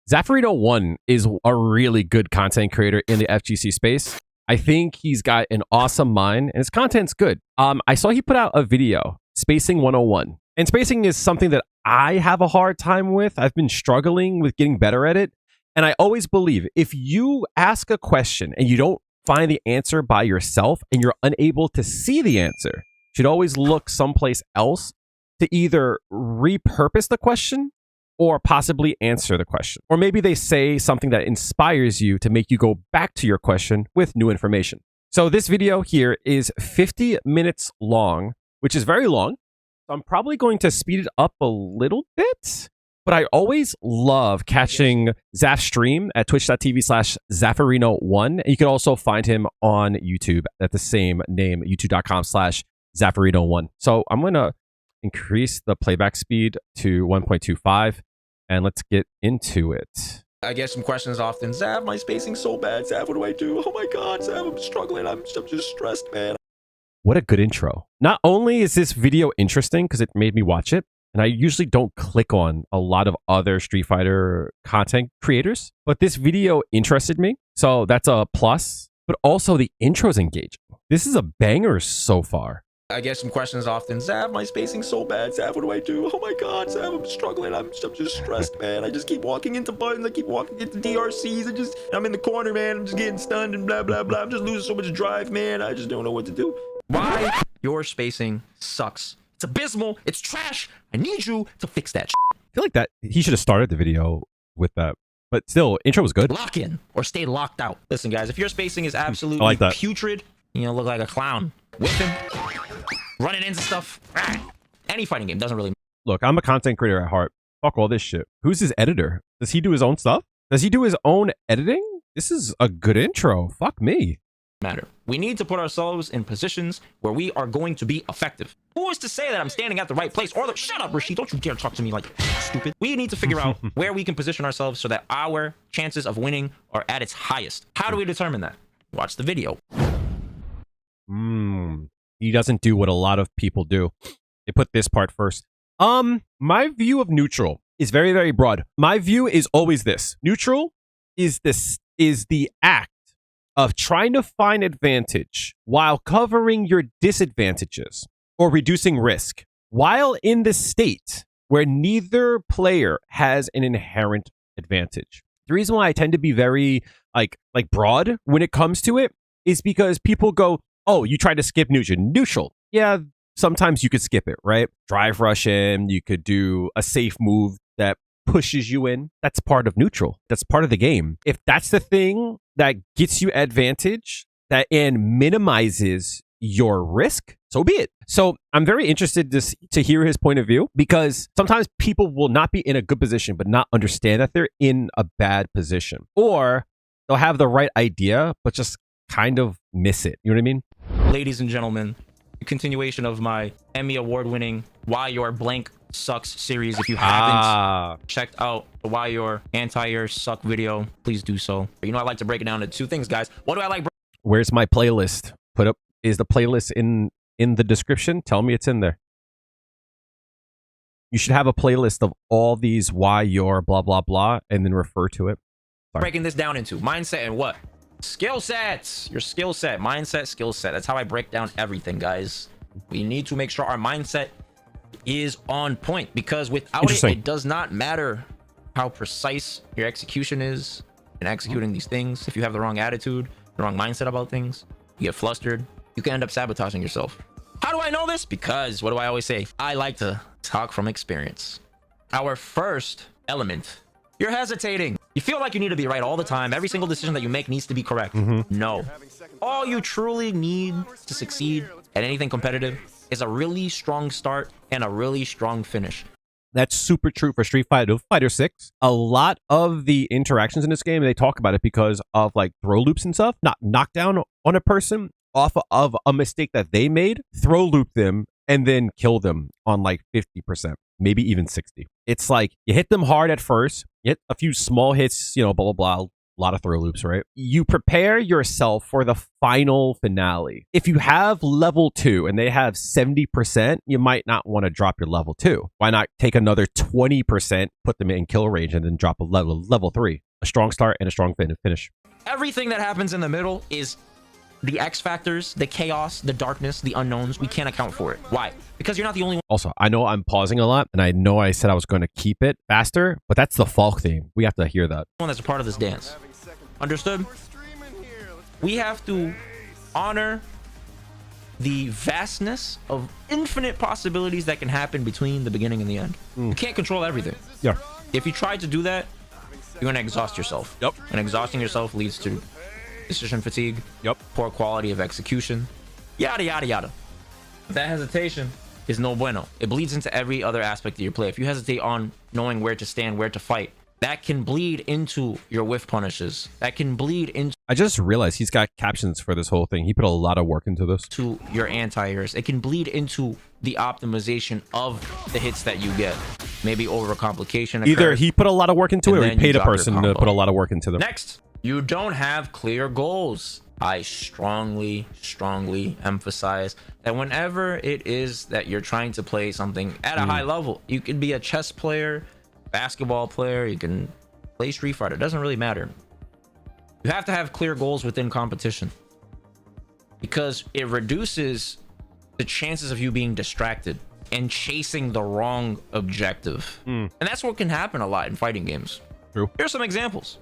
Zaferino1 is a really good content creator in the FGC space. I think he's got an awesome mind and his content's good. I saw he put out a video, Spacing 101. And spacing is something that I have a hard time with. I've been struggling with getting better at it. And I always believe if you ask a question and you don't find the answer by yourself and you're unable to see the answer, you should always look someplace else to either repurpose the question or possibly answer the question. Or maybe they say something that inspires you to make you go back to your question with new information. So this video here is 50 minutes long, which is very long. So I'm probably going to speed it up a little bit, but I always love catching Zaf's stream at twitch.tv/Zaferino1. And you can also find him on YouTube at the same name, youtube.com/Zaferino1. So I'm going to increase the playback speed to 1.25 and let's get into it. I get some questions often. Zav, my spacing's so bad. Zav, what do I do? Oh my God, Zav, I'm struggling. I'm just stressed, man. What a good intro. Not only is this video interesting because it made me watch it, and I usually don't click on a lot of other Street Fighter content creators, but this video interested me. So that's a plus, but also the intro's engaging. This is a banger so far. I get some questions often. Zav, my spacing's so bad. Zav, what do I do? Oh my God, Zav, I'm struggling. I'm just stressed, man. I just keep walking into buttons. I keep walking into DRCs. I'm in the corner, man. I'm just getting stunned and blah, blah, blah. I'm just losing so much drive, man. I just don't know what to do. Why your spacing sucks. It's abysmal. It's trash. I need you to fix that. I feel like that he should have started the video with that. But still, intro was good. Lock in or stay locked out. Listen, guys, if your spacing is absolutely putrid, you know, look like a clown. Whipping, running into stuff. Any fighting game doesn't really matter. Look, I'm a content creator at heart. Fuck all this shit. Who's his editor? Does he do his own stuff? Does he do his own editing? This is a good intro. Fuck me. We need to put ourselves in positions where we are going to be effective. Who is to say that I'm standing at the right place? Or shut up, Rashid. Don't you dare talk to me like stupid. We need to figure out where we can position ourselves so that our chances of winning are at its highest. How do we determine that? Watch the video. He doesn't do what a lot of people do. They put this part first. My view of neutral is very, very broad. My view is always this. Neutral is the act of trying to find advantage while covering your disadvantages or reducing risk while in the state where neither player has an inherent advantage. The reason why I tend to be very like broad when it comes to it is because people go, oh, you tried to skip neutral. Yeah, sometimes you could skip it, right? Drive rush in, you could do a safe move that pushes you in. That's part of neutral. That's part of the game. If that's the thing that gets you advantage and minimizes your risk, so be it. So I'm very interested to hear his point of view because sometimes people will not be in a good position but not understand that they're in a bad position. Or they'll have the right idea but just kind of miss it. You know what I mean? Ladies and gentlemen, the continuation of my Emmy award-winning Why Your Blank Sucks series. If you haven't checked out the Why Your Anti-Air Suck video, please do so. You know, I like to break it down into two things, guys. What do I like? Where's my playlist? Is the playlist in the description? Tell me it's in there. You should have a playlist of all these Why Your blah, blah, blah, and then refer to it. Sorry. Breaking this down into mindset and what? Skill sets. Your skill set. Mindset, skill set. That's how I break down everything, guys. We need to make sure our mindset is on point because without it does not matter how precise your execution is in executing these things. If you have the wrong attitude, the wrong mindset about things, you get flustered, you can end up sabotaging yourself. How do I know this? Because what do I always say? I like to talk from experience. Our first element, you're hesitating. You feel like you need to be right all the time. Every single decision that you make needs to be correct. No. All you truly need to succeed at anything competitive is a really strong start and a really strong finish. That's super true for Street Fighter 6. A lot of the interactions in this game, they talk about it because of like throw loops and stuff, not knockdown on a person off of a mistake that they made, throw loop them, and then kill them on like 50%, maybe even 60. It's like you hit them hard at first, you hit a few small hits, you know, blah, blah, blah, A lot of throw loops, right? You prepare yourself for the final finale. If you have level 2 and they have 70%, you might not want to drop your level 2. Why not take another 20%, put them in kill range, and then drop a level 3? A strong start and a strong finish. Everything that happens in the middle is the X factors, the chaos, the darkness, the unknowns. We can't account for it. Why? Because you're not the only one. Also, I know I'm pausing a lot, and I know I said I was going to keep it faster, but that's the Falk theme. We have to hear that. That's a part of this dance. Understood? We have to honor the vastness of infinite possibilities that can happen between the beginning and the end. You can't control everything. Yeah. If you try to do that, you're going to exhaust yourself. Yep. And exhausting yourself leads to decision fatigue. Yep. Poor quality of execution. Yada, yada, yada. That hesitation is no bueno. It bleeds into every other aspect of your play. If you hesitate on knowing where to stand, where to fight, that can bleed into your whiff punishes. That can bleed into... I just realized he's got captions for this whole thing. He put a lot of work into this. ...to your anti-airs. It can bleed into the optimization of the hits that you get. Maybe overcomplication occurs. Either he put a lot of work into it, or he paid a person to put a lot of work into them. Next, you don't have clear goals. I strongly emphasize that whenever it is that you're trying to play something at a high level, you could be a chess player, basketball player, you can play Street Fighter, it doesn't really matter. You have to have clear goals within competition because it reduces the chances of you being distracted and chasing the wrong objective. And that's what can happen a lot in fighting games. True. Here's some examples.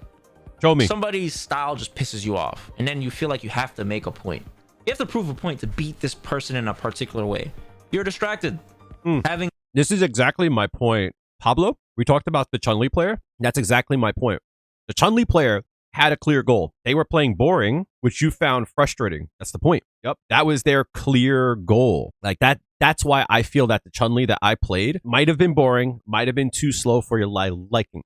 Show me. Somebody's style just pisses you off, and then you feel like you have to make a point. You have to prove a point to beat this person in a particular way. You're distracted. This is exactly my point. Pablo, we talked about the Chun-Li player. That's exactly my point. The Chun-Li player had a clear goal. They were playing boring, which you found frustrating. That's the point. Yep. That was their clear goal. Like that's why I feel that the Chun-Li that I played might have been boring, might have been too slow for your liking.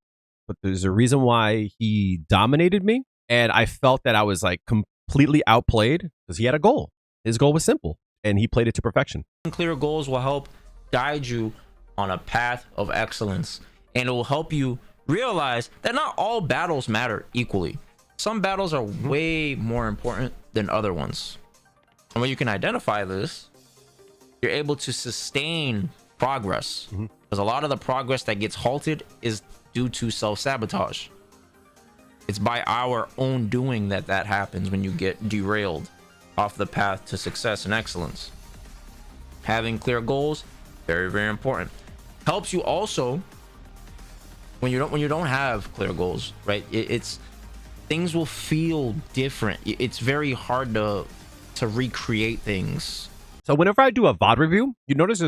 But there's a reason why he dominated me, and I felt that I was like completely outplayed because he had a goal. His goal was simple, and he played it to perfection. Clear goals will help guide you on a path of excellence, and it will help you realize that not all battles matter equally. Some battles are way more important than other ones. And when you can identify this, you're able to sustain progress, because a lot of the progress that gets halted is due to self-sabotage. It's by our own doing that happens when you get derailed off the path to success and excellence. Having clear goals, very important. Helps you also when you don't have clear goals, right? It's things will feel different. It's very hard to recreate things. So whenever I do a VOD review, you notice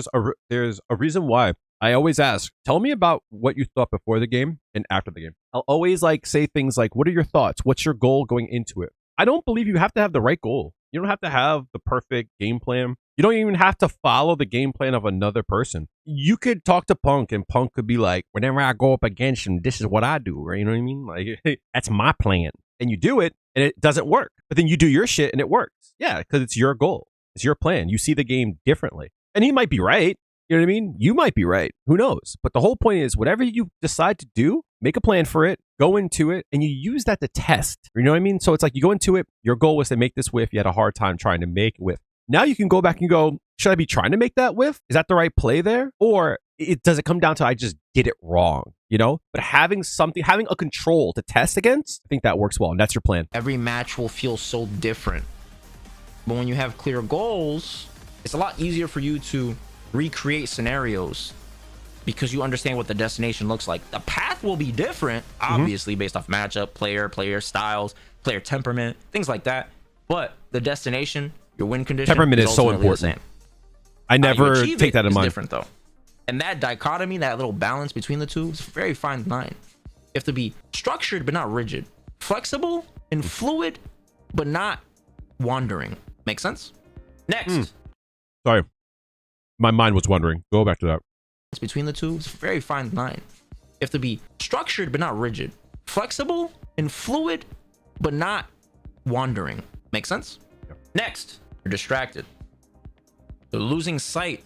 there's a reason why I always ask, tell me about what you thought before the game and after the game. I'll always say things like, what are your thoughts? What's your goal going into it? I don't believe you have to have the right goal. You don't have to have the perfect game plan. You don't even have to follow the game plan of another person. You could talk to Punk, and Punk could be like, whenever I go up against him, this is what I do, right? You know what I mean? Like, that's my plan. And you do it, and it doesn't work. But then you do your shit, and it works. Yeah, because it's your goal. It's your plan. You see the game differently. And he might be right. You know what I mean? You might be right. Who knows? But the whole point is, whatever you decide to do, make a plan for it, go into it, and you use that to test. You know what I mean? So it's like you go into it, your goal was to make this whiff. You had a hard time trying to make whiff. Now you can go back and go, should I be trying to make that whiff? Is that the right play there? Or does it come down to I just did it wrong? You know? But having a control to test against, I think that works well. And that's your plan. Every match will feel so different. But when you have clear goals, it's a lot easier for you to recreate scenarios because you understand what the destination looks like. The path will be different, obviously, based off matchup, player styles, player temperament, things like that. But the destination, your win condition, temperament is so important. I never take that in mind. Different though, and that dichotomy, that little balance between the two, is a very fine line. You have to be structured but not rigid, flexible and fluid, but not wandering. Make sense? Next. Sorry. My mind was wondering. Go back to that. Between the two, it's a very fine line. You have to be structured but not rigid, flexible and fluid, but not wandering. Make sense? Yep. Next, you're distracted. You're losing sight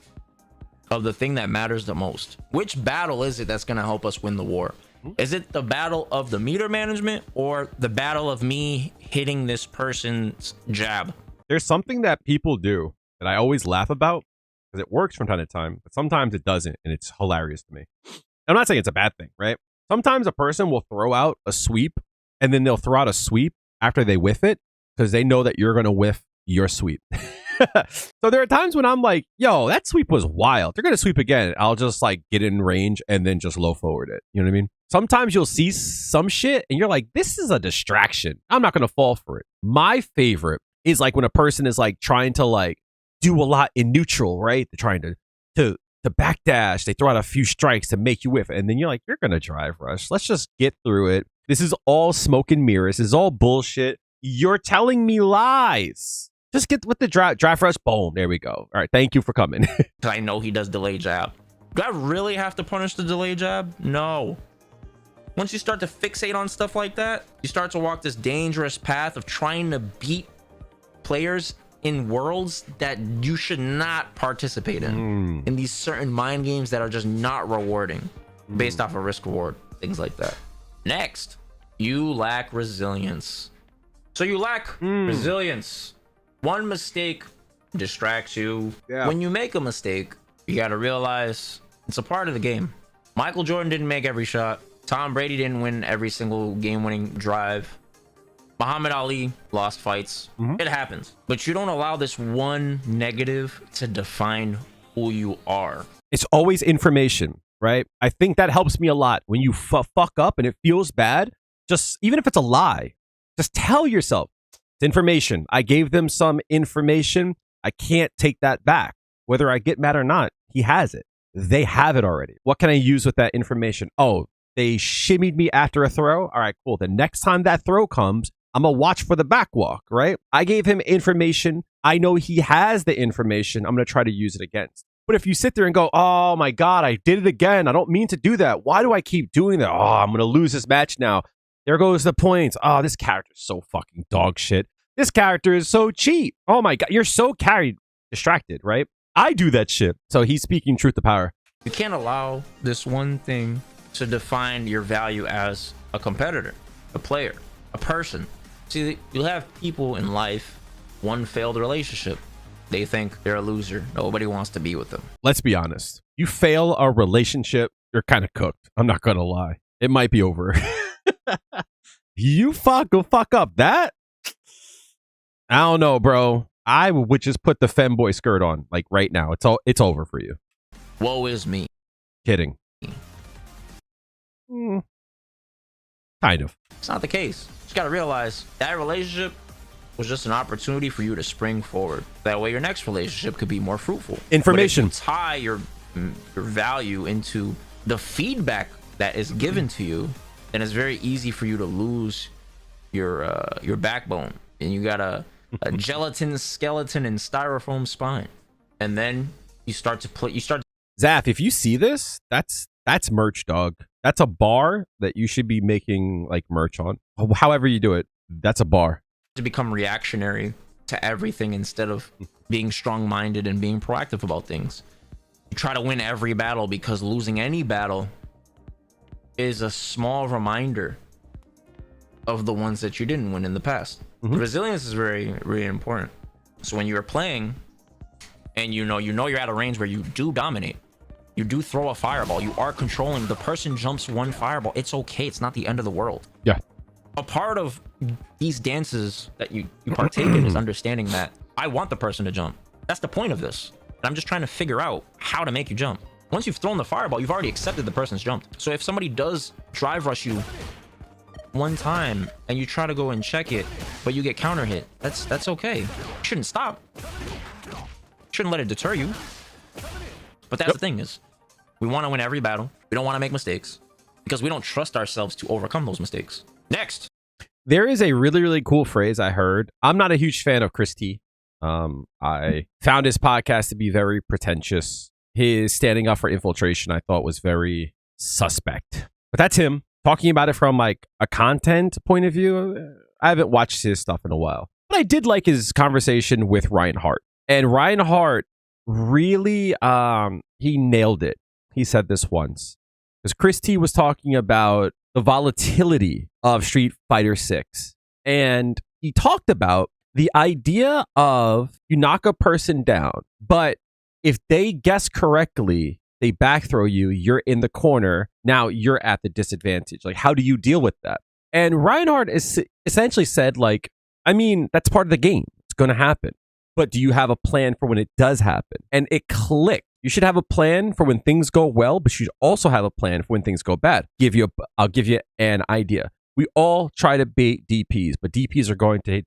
of the thing that matters the most. Which battle is it that's going to help us win the war? Is it the battle of the meter management or the battle of me hitting this person's jab? There's something that people do that I always laugh about because it works from time to time, but sometimes it doesn't, and it's hilarious to me. I'm not saying it's a bad thing, right? Sometimes a person will throw out a sweep, and then they'll throw out a sweep after they whiff it because they know that you're going to whiff your sweep. So there are times when I'm like, yo, that sweep was wild. They're going to sweep again. I'll just like get in range and then just low forward it. You know what I mean? Sometimes you'll see some shit and you're like, this is a distraction. I'm not going to fall for it. My favorite is like when a person is like trying to like do a lot in neutral, right? They're trying to backdash. They throw out a few strikes to make you whiff. And then you're like, you're going to drive rush. Let's just get through it. This is all smoke and mirrors. This is all bullshit. You're telling me lies. Just get with the drive rush. Boom. There we go. All right. Thank you for coming. I know he does delay jab. Do I really have to punish the delay jab? No. Once you start to fixate on stuff like that, you start to walk this dangerous path of trying to beat players in worlds that you should not participate in these certain mind games that are just not rewarding based off of risk reward, things like that. Next, you lack resilience. So you lack resilience. One mistake distracts you. When you make a mistake, you got to realize it's a part of the game. Michael Jordan didn't make every shot. Tom Brady didn't win every single game-winning drive. Muhammad Ali lost fights. It happens. But you don't allow this one negative to define who you are. It's always information, right? I think that helps me a lot. When you fuck up and it feels bad, just even if it's a lie, just tell yourself, it's information. I gave them some information. I can't take that back. Whether I get mad or not, he has it. They have it already. What can I use with that information? Oh, they shimmied me after a throw. All right, cool. The next time that throw comes, I'm going to watch for the back walk, right? I gave him information. I know he has the information. I'm going to try to use it against. But if you sit there and go, oh my God, I did it again. I don't mean to do that. Why do I keep doing that? Oh, I'm going to lose this match now. There goes the points. Oh, this character's so fucking dog shit. This character is so cheap. Oh my God, you're so distracted, right? I do that shit. So he's speaking truth to power. You can't allow this one thing to define your value as a competitor, a player, a person. See, you'll have people in life, one failed relationship. They think they're a loser. Nobody wants to be with them. Let's be honest. You fail a relationship, you're kind of cooked. I'm not going to lie. It might be over. You fuck up that? I don't know, bro. I would just put the femboy skirt on like right now. It's over for you. Woe is me. Kidding. Kind of. It's not the case. You just got to realize that relationship was just an opportunity for you to spring forward. That way your next relationship could be more fruitful. Information. But if you tie your value into the feedback that is given to you, then it's very easy for you to lose your backbone. And you got a gelatin skeleton and styrofoam spine. And then you start to play. Zaf, if you see this, that's merch, dog. That's a bar that you should be making like merch on. However you do it, that's a bar. To become reactionary to everything instead of being strong-minded and being proactive about things. You try to win every battle because losing any battle is a small reminder of the ones that you didn't win in the past. Resilience is very, very important. So when you're playing and you know you're at a range where you do dominate, you do throw a fireball, you are controlling, the person jumps one fireball, it's okay, it's not the end of the world. Yeah. A part of these dances that you partake in is understanding that I want the person to jump. That's the point of this. And I'm just trying to figure out how to make you jump. Once you've thrown the fireball, you've already accepted the person's jumped. So if somebody does drive rush you one time and you try to go and check it, but you get counter hit, that's okay. You shouldn't stop. Shouldn't let it deter you. But that's the thing is, we want to win every battle. We don't want to make mistakes because we don't trust ourselves to overcome those mistakes. Next. There is a really, really cool phrase I heard. I'm not a huge fan of Chris T. I found his podcast to be very pretentious. His standing up for infiltration, I thought, was very suspect. But that's him talking about it from like a content point of view. I haven't watched his stuff in a while, but I did like his conversation with Ryan Hart. And Ryan Hart really, he nailed it. He said this once. Because Chris T was talking about the volatility of Street Fighter 6. And he talked about the idea of you knock a person down, but if they guess correctly, they back throw you, you're in the corner. Now you're at the disadvantage. Like, how do you deal with that? And Reinhardt is essentially said, like, I mean, that's part of the game. It's going to happen. But do you have a plan for when it does happen? And it clicked. You should have a plan for when things go well, but you should also have a plan for when things go bad. I'll give you an idea. We all try to bait DPs, but DPs are going to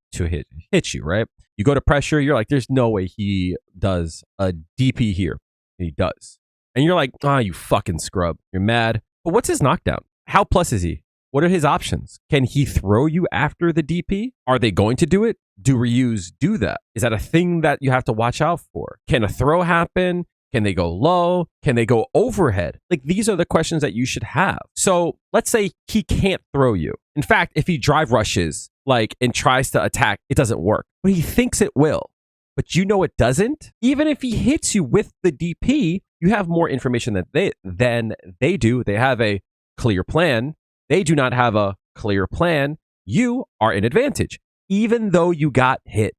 hit you, right? You go to pressure, you're like, there's no way he does a DP here. And he does. And you're like, you fucking scrub. You're mad. But what's his knockdown? How plus is he? What are his options? Can he throw you after the DP? Are they going to do it? Do Ryus do that? Is that a thing that you have to watch out for? Can a throw happen? Can they go low? Can they go overhead? Like, these are the questions that you should have. So let's say he can't throw you. In fact, if he drive rushes, like, and tries to attack, it doesn't work. But he thinks it will. But you know it doesn't. Even if he hits you with the DP, you have more information than they do. They have a clear plan. They do not have a clear plan. You are in advantage, even though you got hit.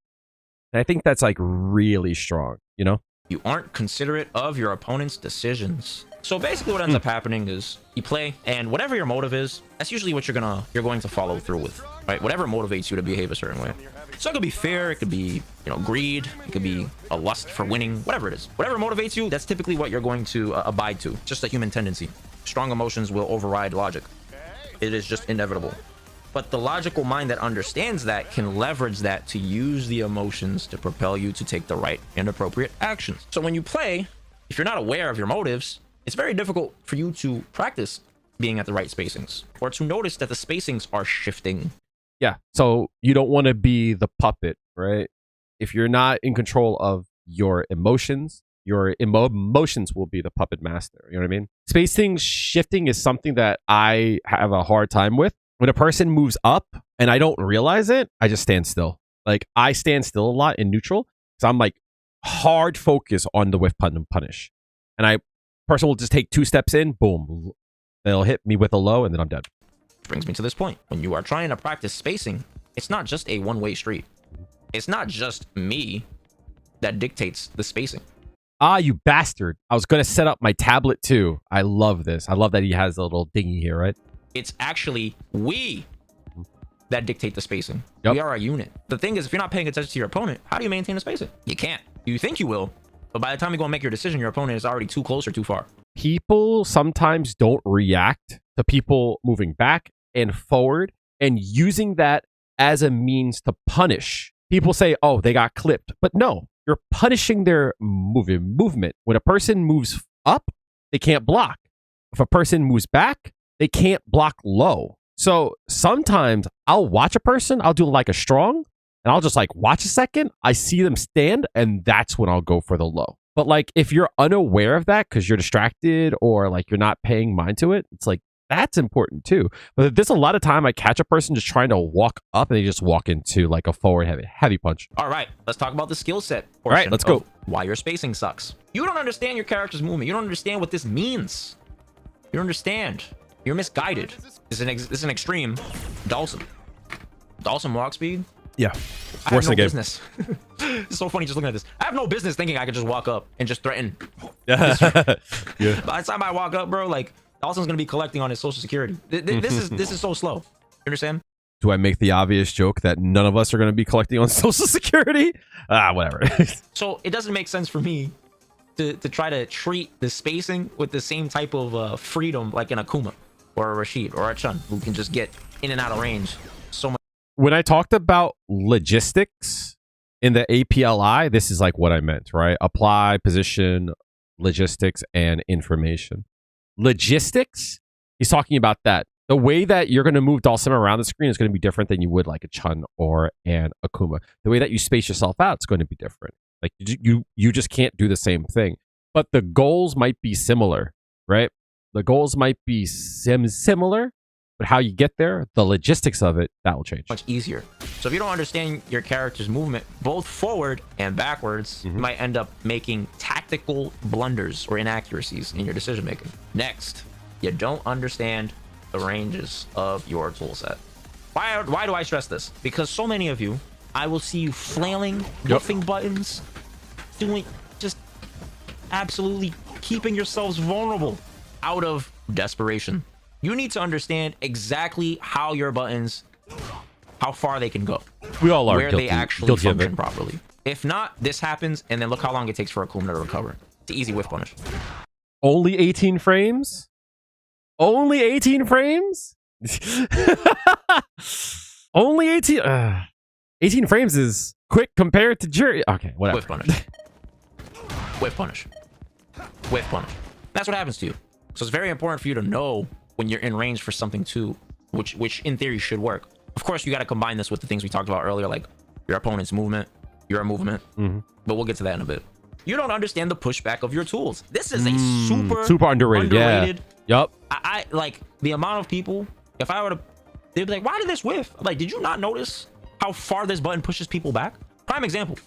And I think that's like really strong, you know? You aren't considerate of your opponent's decisions. So basically what ends up happening is you play, and whatever your motive is, that's usually what you're going to follow through with, right? Whatever motivates you to behave a certain way. So it could be fear, it could be, greed, it could be a lust for winning, whatever it is. Whatever motivates you, that's typically what you're going to abide to. Just a human tendency. Strong emotions will override logic. It is just inevitable. But the logical mind that understands that can leverage that to use the emotions to propel you to take the right and appropriate actions. So when you play, if you're not aware of your motives, it's very difficult for you to practice being at the right spacings or to notice that the spacings are shifting. Yeah. So you don't want to be the puppet, right? If you're not in control of your emotions, your emotions will be the puppet master. You know what I mean? Spacing shifting is something that I have a hard time with. When a person moves up and I don't realize it, I just stand still. Like, I stand still a lot in neutral because I'm like hard focus on the whiff punish. And person will just take 2 steps in, boom. They'll hit me with a low and then I'm dead. Brings me to this point. When you are trying to practice spacing, it's not just a one-way street. It's not just me that dictates the spacing. You bastard. I was going to set up my tablet too. I love this. I love that he has a little dinghy here, right? It's actually we that dictate the spacing. Yep. We are a unit. The thing is, if you're not paying attention to your opponent, how do you maintain the spacing? You can't. You think you will, but by the time you go and make your decision, your opponent is already too close or too far. People sometimes don't react to people moving back and forward and using that as a means to punish. People say, oh, they got clipped. But no, you're punishing their movement. When a person moves up, they can't block. If a person moves back, they can't block low. So sometimes I'll watch a person, I'll do like a strong, and I'll just like watch a second. I see them stand, and that's when I'll go for the low. But like, if you're unaware of that because you're distracted or like you're not paying mind to it, it's like, that's important too. But there's a lot of time I catch a person just trying to walk up and they just walk into like a forward heavy punch. All right, let's talk about the skill set. All right, let's go. Why your spacing sucks. You don't understand your character's movement. You don't understand what this means. You don't understand. You're misguided. This is an extreme. Dawson walk speed? Yeah. I have no business. It's so funny just looking at this. I have no business thinking I could just walk up and just threaten. Yeah. By the time I walk up, bro, like, Dawson's gonna be collecting on his social security. This is so slow. You understand? Do I make the obvious joke that none of us are going to be collecting on social security? Whatever. So it doesn't make sense for me to try to treat the spacing with the same type of freedom like an Akuma or a Rashid or a Chun who can just get in and out of range so much. When I talked about logistics in the APLI, this is like what I meant, right? Apply, position, logistics, and information. Logistics, he's talking about that. The way that you're going to move Dhalsim around the screen is going to be different than you would like a Chun or an Akuma. The way that you space yourself out is going to be different. Like you just can't do the same thing. But the goals might be similar, right? The goals might be similar, but how you get there, the logistics of it, that will change. Much easier. So if you don't understand your character's movement, both forward and backwards, you might end up making tactical blunders or inaccuracies in your decision making. Next, You don't understand the ranges of your tool set. Why do I stress this? Because so many of you, I will see you flailing, whiffing buttons, doing just absolutely keeping yourselves vulnerable out of desperation. You need to understand exactly how your buttons, how far they can go. We all are where guilty, they actually function properly. If not, this happens, and then look how long it takes for a Kuma to recover. It's an easy whiff punish. Only 18 frames? Only 18 frames? Only 18. 18 frames is quick compared to jury. Okay, whatever. Whiff punish. Whiff punish. Whiff punish. That's what happens to you. So it's very important for you to know when you're in range for something too, which in theory should work. Of course, you got to combine this with the things we talked about earlier, like your opponent's movement, your movement. But we'll get to that in a bit. You don't understand the pushback of your tools. This is a super underrated. Yeah. Yup. I like the amount of people, if I were to, they'd be like, why did this whiff? Like, did you not notice how far this button pushes people back? Prime example.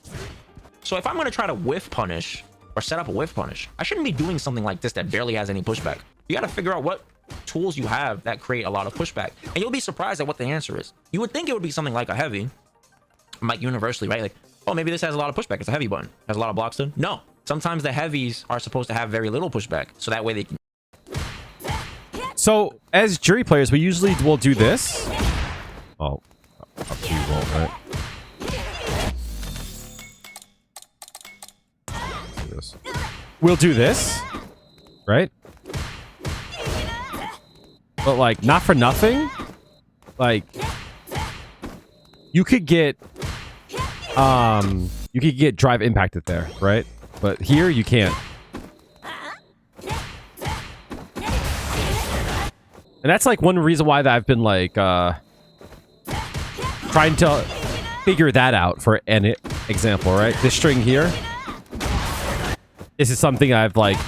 So if I'm going to try to whiff punish or set up a whiff punish, I shouldn't be doing something like this that barely has any pushback. You got to figure out what tools you have that create a lot of pushback, and you'll be surprised at what the answer is. You would think it would be something like a heavy, like universally, right? Like, oh, maybe this has a lot of pushback. It's a heavy button. Has a lot of blocks to. No. Sometimes the heavies are supposed to have very little pushback, so that way they can. So as jury players, we usually will do this. Oh, up to you won't, right? Do this. We'll do this, right? But like, not for nothing. Like, you could get drive impacted there, right? But here you can't. And that's like one reason why that I've been like trying to figure that out for an example, right? This string here. This is something I've like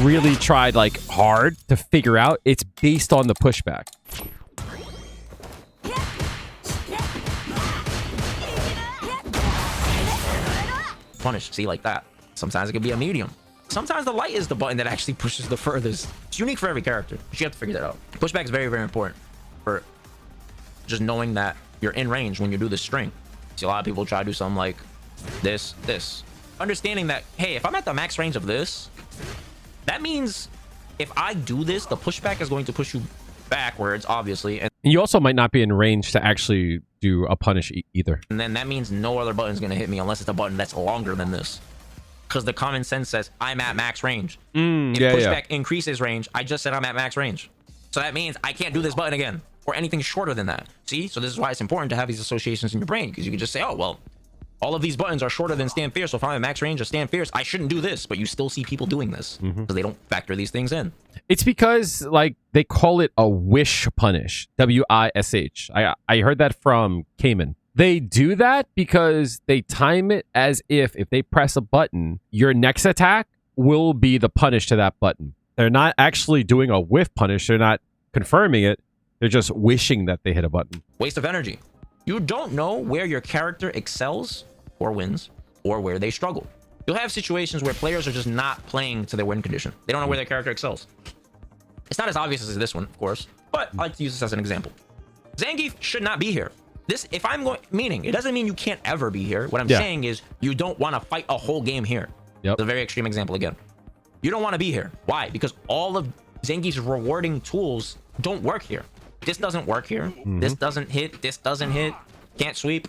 really tried like hard to figure out. It's based on the pushback. Punish, see, like that. Sometimes it could be a medium. Sometimes the light is the button that actually pushes the furthest. It's unique for every character, but you have to figure that out. Pushback is very, very important for just knowing that you're in range when you do the string. See, a lot of people try to do something like this. Understanding that, hey, if I'm at the max range of this, that means if I do this, the pushback is going to push you backwards, obviously. And you also might not be in range to actually do a punish either. And then that means no other button is going to hit me unless it's a button that's longer than this. Because the common sense says I'm at max range. If pushback increases range, I just said I'm at max range. So that means I can't do this button again or anything shorter than that. See? So this is why it's important to have these associations in your brain, because you can just say, oh, well, all of these buttons are shorter than stand fierce. So if I'm at max range of stand fierce, I shouldn't do this. But you still see people doing this because they don't factor these things in. It's because like they call it a wish punish. W-I-S-H. I heard that from Cayman. They do that because they time it as if they press a button, your next attack will be the punish to that button. They're not actually doing a whiff punish. They're not confirming it. They're just wishing that they hit a button. Waste of energy. You don't know where your character excels or wins or where they struggle. You'll have situations where players are just not playing to their win condition. They don't know where their character excels. It's not as obvious as this one, of course, but I like to use this as an example. Zangief should not be here. This, if I'm going, meaning, it doesn't mean you can't ever be here. What I'm saying is you don't want to fight a whole game here. It's a very extreme example again. You don't want to be here. Why? Because all of Zangief's rewarding tools don't work here. This doesn't work here. This doesn't hit. This doesn't hit. Can't sweep.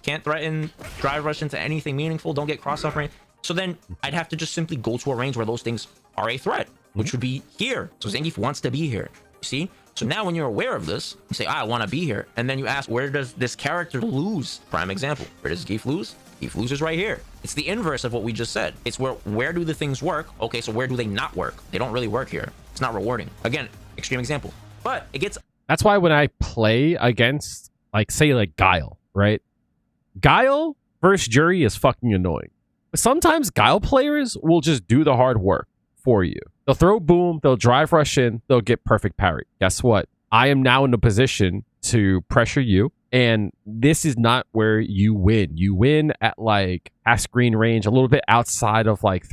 Can't threaten. Drive rush into anything meaningful. Don't get cross off range. So then I'd have to just simply go to a range where those things are a threat, which would be here. So Zangief wants to be here. You see? So now when you're aware of this, you say, I want to be here. And then you ask, where does this character lose? Prime example. Where does Zangief lose? Zangief loses right here. It's the inverse of what we just said. It's where do the things work? Okay, so where do they not work? They don't really work here. It's not rewarding. Again, extreme example. But it gets... That's why when I play against, like, say, like, Guile, right? Guile versus Jury is fucking annoying. But sometimes Guile players will just do the hard work for you. They'll throw boom, they'll drive rush in, they'll get perfect parry. Guess what? I am now in a position to pressure you, and this is not where you win. You win at like half screen range, a little bit outside of like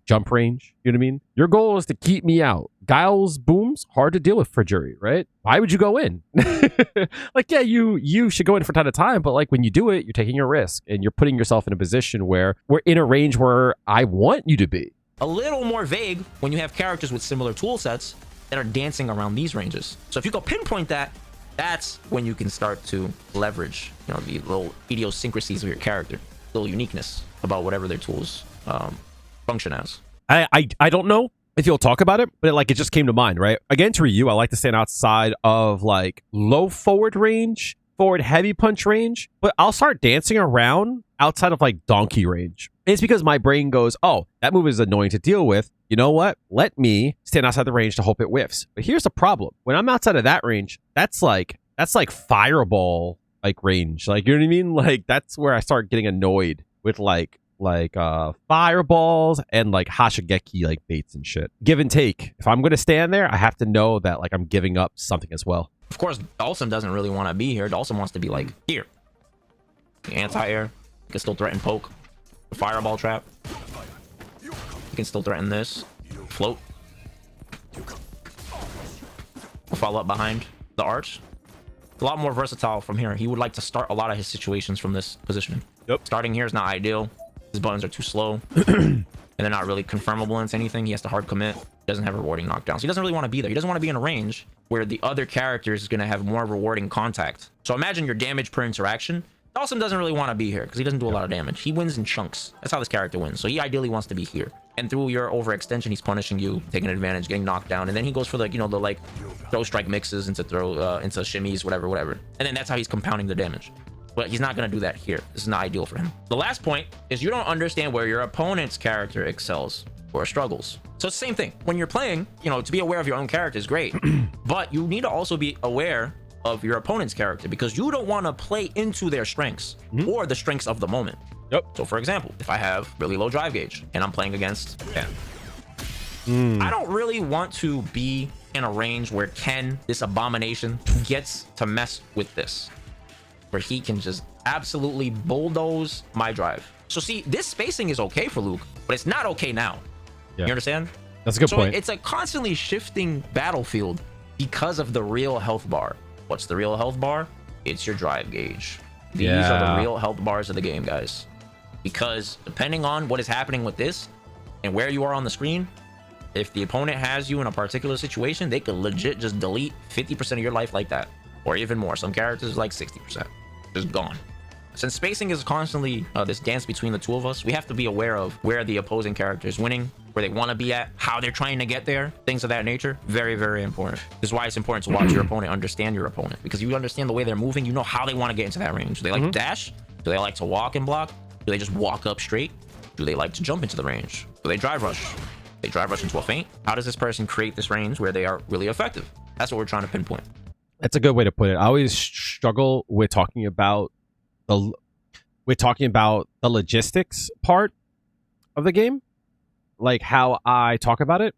jump range. You know what I mean? Your goal is to keep me out. Guile's booms seems hard to deal with for jury, right? Why would you go in? Like, yeah, you should go in from time to time, but like when you do it, you're taking a risk and you're putting yourself in a position where we're in a range where I want you to be. A little more vague when you have characters with similar tool sets that are dancing around these ranges. So if you go pinpoint that, that's when you can start to leverage, you know, the little idiosyncrasies of your character, little uniqueness about whatever their tools function as. I don't know if you'll talk about it, but it just came to mind, right? Against Ryu, I like to stand outside of like low forward range, forward heavy punch range, but I'll start dancing around outside of like donkey range. It's because my brain goes, oh, that move is annoying to deal with. You know what? Let me stand outside the range to hope it whiffs. But here's the problem. When I'm outside of that range, that's like fireball like range. Like, you know what I mean? Like, that's where I start getting annoyed with like fireballs and like Hashigeki like baits and shit. Give and take. If I'm gonna stand there, I have to know that like I'm giving up something as well. Of course, Dawson doesn't really want to be here. Dawson wants to be like here. The anti-air. You can still threaten poke. The fireball trap. You can still threaten this. Float. Follow up behind the arch. A lot more versatile from here. He would like to start a lot of his situations from this positioning. Yep. Starting here is not ideal. His buttons are too slow. And they're not really confirmable into anything. He has to hard commit. He doesn't have rewarding knockdowns. He doesn't really want to be there. He doesn't want to be in a range where the other character is going to have more rewarding contact. So imagine your damage per interaction. Dawson doesn't really want to be here because he doesn't do a lot of damage. He wins in chunks. That's how this character wins. So he ideally wants to be here. And through your overextension, he's punishing you, taking advantage, getting knocked down. And then he goes for the, you know, the like throw strike mixes into into shimmies, whatever. And then that's how he's compounding the damage. But he's not going to do that here. This is not ideal for him. The last point is you don't understand where your opponent's character excels or struggles. So it's the same thing. When you're playing, you know, to be aware of your own character is great. But you need to also be aware of your opponent's character because you don't want to play into their strengths or the strengths of the moment. Yep. So for example, if I have really low drive gauge and I'm playing against Ken, I don't really want to be in a range where Ken, this abomination, gets to mess with this, where he can just absolutely bulldoze my drive. So see, this spacing is okay for Luke, but it's not okay now. Yeah. You understand? That's a good point. It's a constantly shifting battlefield because of the real health bar. What's the real health bar? It's your drive gauge. These are the real health bars of the game, guys. Because depending on what is happening with this and where you are on the screen, if the opponent has you in a particular situation, they could legit just delete 50% of your life like that. Or even more. Some characters like 60%. Just gone. Since spacing is constantly this dance between the two of us, we have to be aware of where the opposing character is winning, where they want to be at, how they're trying to get there, things of that nature. Very, very important. This is why it's important to watch your opponent, understand your opponent. Because you understand the way they're moving, you know how they want to get into that range. Do they like to dash? Do they like to walk and block? Do they just walk up straight? Do they like to jump into the range? Do they drive rush? They drive rush into a feint? How does this person create this range where they are really effective? That's what we're trying to pinpoint. That's a good way to put it. I always struggle with talking about the logistics part of the game, like how I talk about it,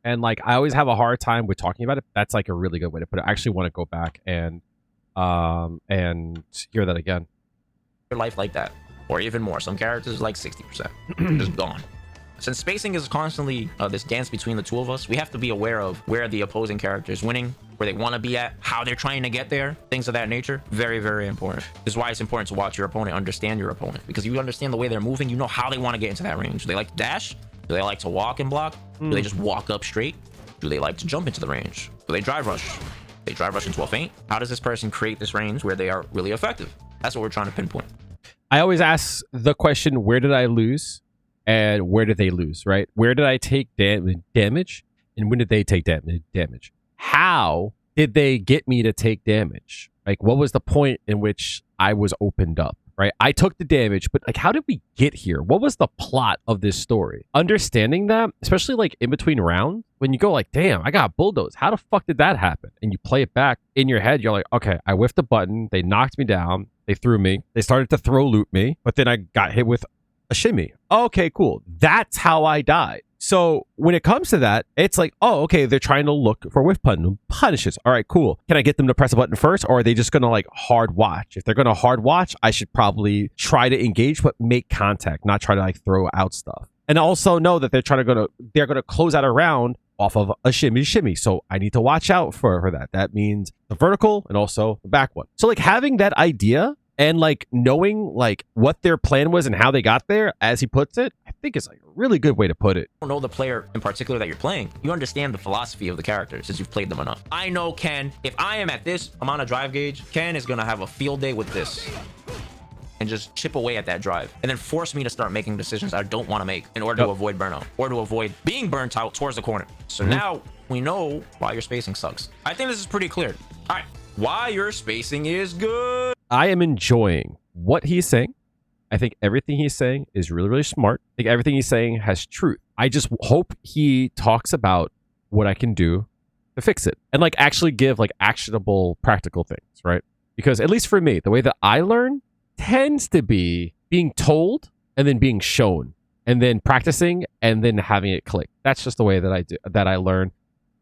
and like I always have a hard time with talking about it. That's like a really good way to put it. I actually want to go back and hear that again. Your life like that, or even more. Some characters like 60%, just gone. Since spacing is constantly this dance between the two of us, we have to be aware of where the opposing character is winning, where they want to be at, how they're trying to get there, things of that nature. Very, very important. This is why it's important to watch your opponent, understand your opponent, because you understand the way they're moving, you know how they want to get into that range. Do they like to dash? Do they like to walk and block? Do they just walk up straight? Do they like to jump into the range? Do they drive rush? They drive rush into a feint? How does this person create this range where they are really effective? That's what we're trying to pinpoint. I always ask the question, where did I lose? And where did they lose, right? Where did I take damage? And when did they take damage? How did they get me to take damage? Like, what was the point in which I was opened up, right? I took the damage, but like, how did we get here? What was the plot of this story? Understanding that, especially like in between rounds, when you go like, damn, I got bulldozed. How the fuck did that happen? And you play it back in your head. You're like, okay, I whiffed a button. They knocked me down. They threw me. They started to throw loot me, but then I got hit with a shimmy. Okay, cool. That's how I died. So when it comes to that, it's like, oh, okay, they're trying to look for whiff punishes. All right, cool. Can I get them to press a button first, or are they just going to like hard watch? If they're going to hard watch, I should probably try to engage, but make contact, not try to like throw out stuff. And also know that they're going to close out a round off of a shimmy. So I need to watch out for that. That means the vertical and also the back one. So like having that idea and like knowing like what their plan was and how they got there, as he puts it, I think is like a really good way to put it. You don't know the player in particular that you're playing. You understand the philosophy of the character since you've played them enough. I know Ken, if I am at this amount of drive gauge, Ken is gonna have a field day with this and just chip away at that drive and then force me to start making decisions I don't want to make in order to avoid burnout or to avoid being burnt out towards the corner. So now we know why your spacing sucks. I think this is pretty clear. All right, why your spacing is good. I am enjoying what he's saying. I think everything he's saying is really, really smart. I think everything he's saying has truth. I just hope he talks about what I can do to fix it and like actually give like actionable, practical things, right? Because at least for me, the way that I learn tends to be being told and then being shown and then practicing and then having it click. That's just the way that I learn.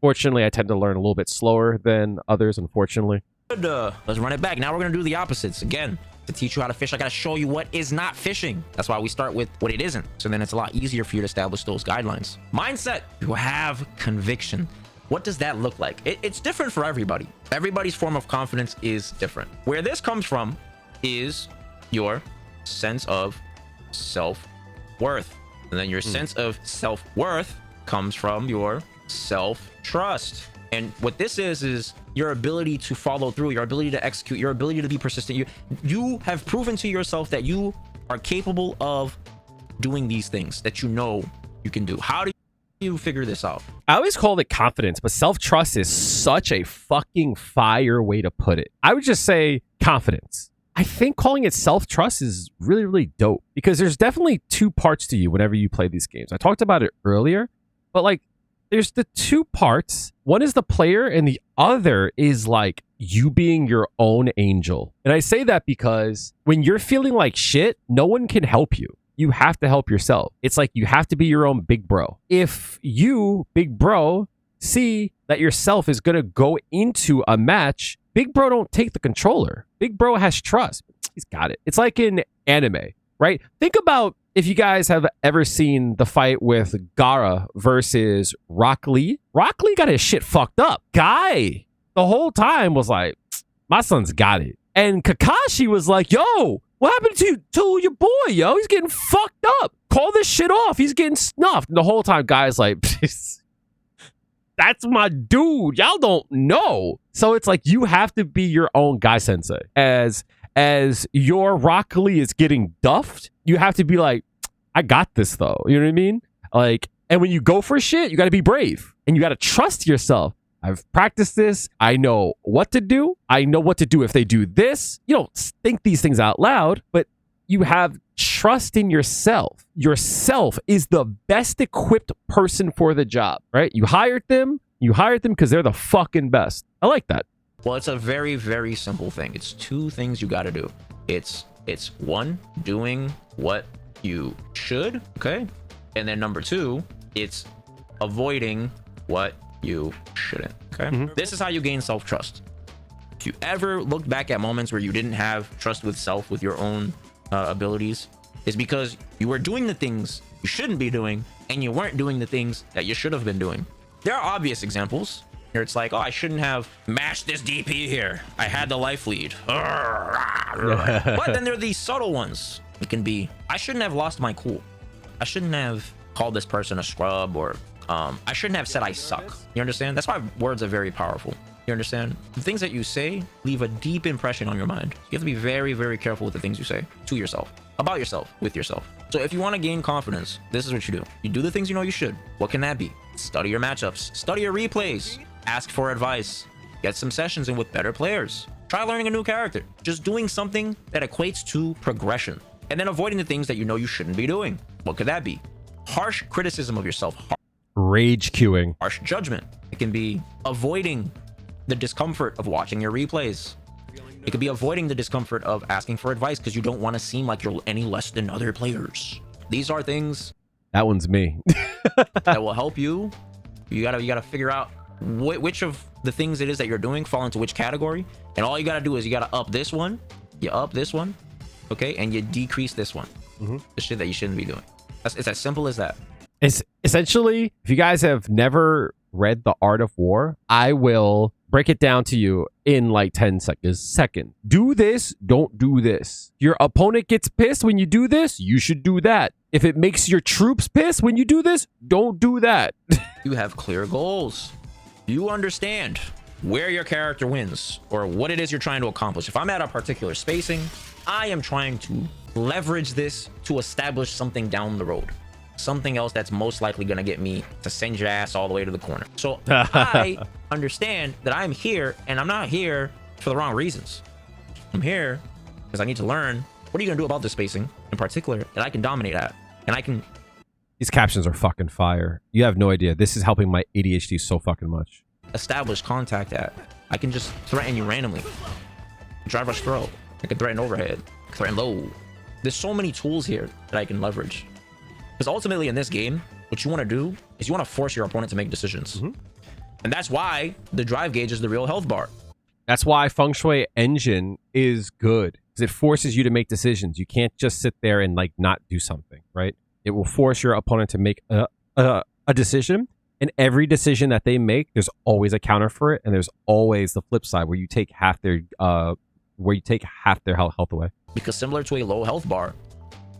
Fortunately, I tend to learn a little bit slower than others, unfortunately. Let's run it back. Now we're gonna do the opposites again. To teach you how to fish, I gotta show you what is not fishing. That's why we start with what it isn't. So then it's a lot easier for you to establish those guidelines. Mindset. You have conviction. What does that look like? It's different for everybody. Everybody's form of confidence is different. Where this comes from is your sense of self-worth. And then your sense of self-worth comes from your self-trust. And what this is your ability to follow through, your ability to execute, your ability to be persistent. You have proven to yourself that you are capable of doing these things that you know you can do. How do you figure this out? I always call it confidence, but self-trust is such a fucking fire way to put it. I would just say confidence. I think calling it self-trust is really, really dope because there's definitely two parts to you whenever you play these games. I talked about it earlier, but like there's the two parts. One is the player and the other is like you being your own angel. And I say that because when you're feeling like shit, no one can help you. You have to help yourself. It's like you have to be your own big bro. If you, big bro, see that yourself is going to go into a match, big bro don't take the controller. Big bro has trust. He's got it. It's like in anime, right? Think about if you guys have ever seen the fight with Gaara versus Rock Lee. Rock Lee got his shit fucked up. Guy the whole time was like, my son's got it. And Kakashi was like, yo, what happened to your boy, yo? He's getting fucked up. Call this shit off. He's getting snuffed. And the whole time, Guy's like, that's my dude. Y'all don't know. So it's like you have to be your own guy sensei. As your Rock Lee is getting duffed, you have to be like, I got this though. You know what I mean? Like, and when you go for shit, you got to be brave and you got to trust yourself. I've practiced this. I know what to do. I know what to do if they do this. You don't think these things out loud, but you have trust in yourself. Yourself is the best equipped person for the job, right? You hired them because they're the fucking best. I like that. Well, it's a very, very simple thing. It's two things you got to do. It's one, doing what you should, okay? And then number two, it's avoiding what you shouldn't, okay? This is how you gain self-trust. If you ever look back at moments where you didn't have trust with self, with your own abilities, it's because you were doing the things you shouldn't be doing and you weren't doing the things that you should have been doing. There are obvious examples here. It's like, oh, I shouldn't have mashed this DP here. I had the life lead. But then there are these subtle ones. It can be, I shouldn't have lost my cool. I shouldn't have called this person a scrub, or I shouldn't have said I suck. You understand? That's why words are very powerful. You understand? The things that you say leave a deep impression on your mind. You have to be very, very careful with the things you say to yourself, about yourself, with yourself. So if you want to gain confidence, this is what you do. You do the things you know you should. What can that be? Study your matchups, study your replays, ask for advice, get some sessions in with better players, try learning a new character, just doing something that equates to progression, and then avoiding the things that you know you shouldn't be doing. What could that be? Harsh criticism of yourself. Rage queuing. Harsh judgment. It can be avoiding the discomfort of watching your replays. It could be avoiding the discomfort of asking for advice because you don't want to seem like you're any less than other players. These are things that one's me that will help you. You gotta figure out which of the things it is that you're doing fall into which category, and all you gotta do is you gotta up this one, you up this one, okay, and you decrease this one. The shit that you shouldn't be doing. It's as simple as that. It's essentially, if you guys have never read The Art of War, I will break it down to you in like 10 seconds. Do this, don't do this. Your opponent gets pissed when you do this, you should do that. If it makes your troops pissed when you do this, don't do that. You have clear goals. You understand where your character wins or what it is you're trying to accomplish. If I'm at a particular spacing, I am trying to leverage this to establish something down the road. Something else that's most likely going to get me to send your ass all the way to the corner. So I understand that I'm here, and I'm not here for the wrong reasons. I'm here because I need to learn what are you going to do about this spacing in particular that I can dominate at. And I can... These captions are fucking fire. You have no idea. This is helping my ADHD so fucking much. Establish contact at. I can just threaten you randomly. Drive rush throw. I can threaten overhead. Threaten low. There's so many tools here that I can leverage. Because ultimately in this game, what you want to do is you want to force your opponent to make decisions. And that's why the drive gauge is the real health bar. That's why Feng Shui Engine is good. Because it forces you to make decisions. You can't just sit there and like not do something, right? It will force your opponent to make a decision. And every decision that they make, there's always a counter for it. And there's always the flip side where you take half their health away. Because similar to a low health bar,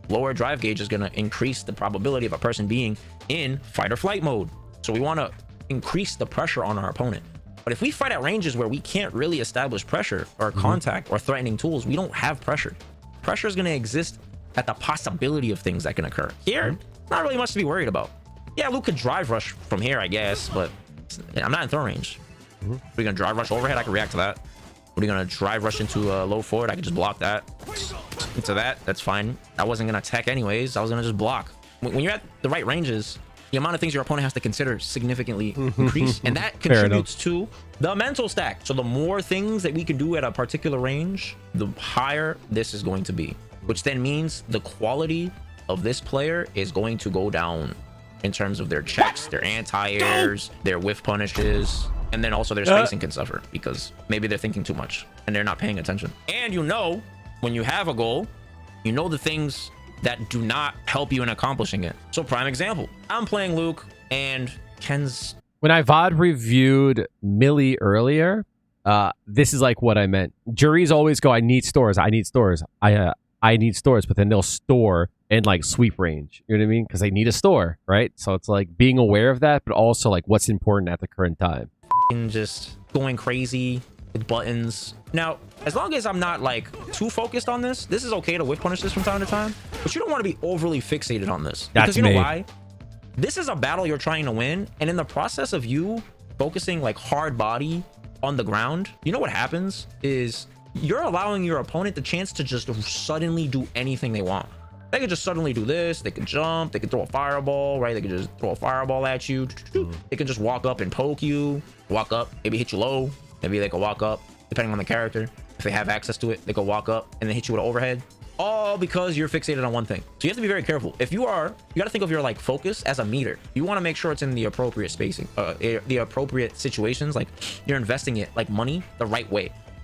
lower drive gauge is going to increase the probability of a person being in fight or flight mode. So we want to increase the pressure on our opponent. But if we fight at ranges where we can't really establish pressure or contact or threatening tools, we don't have pressure. Pressure is going to exist at the possibility of things that can occur. Here, not really much to be worried about. Yeah, Luke could drive rush from here, I guess, but I'm not in throw range. We're going to drive rush overhead, I can react to that. What are you going to drive rush into low forward? I can just block that. Into that, that's fine. I wasn't going to attack anyways. I was going to just block. When you're at the right ranges, the amount of things your opponent has to consider significantly increase. And that contributes to the mental stack. So the more things that we can do at a particular range, the higher this is going to be. Which then means the quality of this player is going to go down in terms of their checks, their anti-airs, their whiff punishes, and then also their spacing can suffer because maybe they're thinking too much and they're not paying attention. And you know, when you have a goal, you know the things that do not help you in accomplishing it. So prime example, I'm playing Luke and Ken's... When I VOD reviewed Millie earlier, this is like what I meant. Juries always go, I need stores, I need stores. I need stores, but then they'll store in like sweep range. You know what I mean? Because they need a store, right? So it's like being aware of that, but also like what's important at the current time. Just going crazy with buttons. Now, as long as I'm not like too focused on this, this is okay to whiff punish this from time to time, but you don't want to be overly fixated on this. Because you know why? This is a battle you're trying to win, and in the process of you focusing like hard body on the ground, you know what happens is you're allowing your opponent the chance to just suddenly do anything they want. They could just suddenly do this. They could jump. They could throw a fireball, right? They could just throw a fireball at you. They can just walk up and poke you. Walk up, maybe hit you low. Maybe they could walk up, depending on the character. If they have access to it, they could walk up and then hit you with an overhead. All because you're fixated on one thing. So you have to be very careful. If you are, you got to think of your like focus as a meter. You want to make sure it's in the appropriate spacing, the appropriate situations. Like you're investing it like money the right way.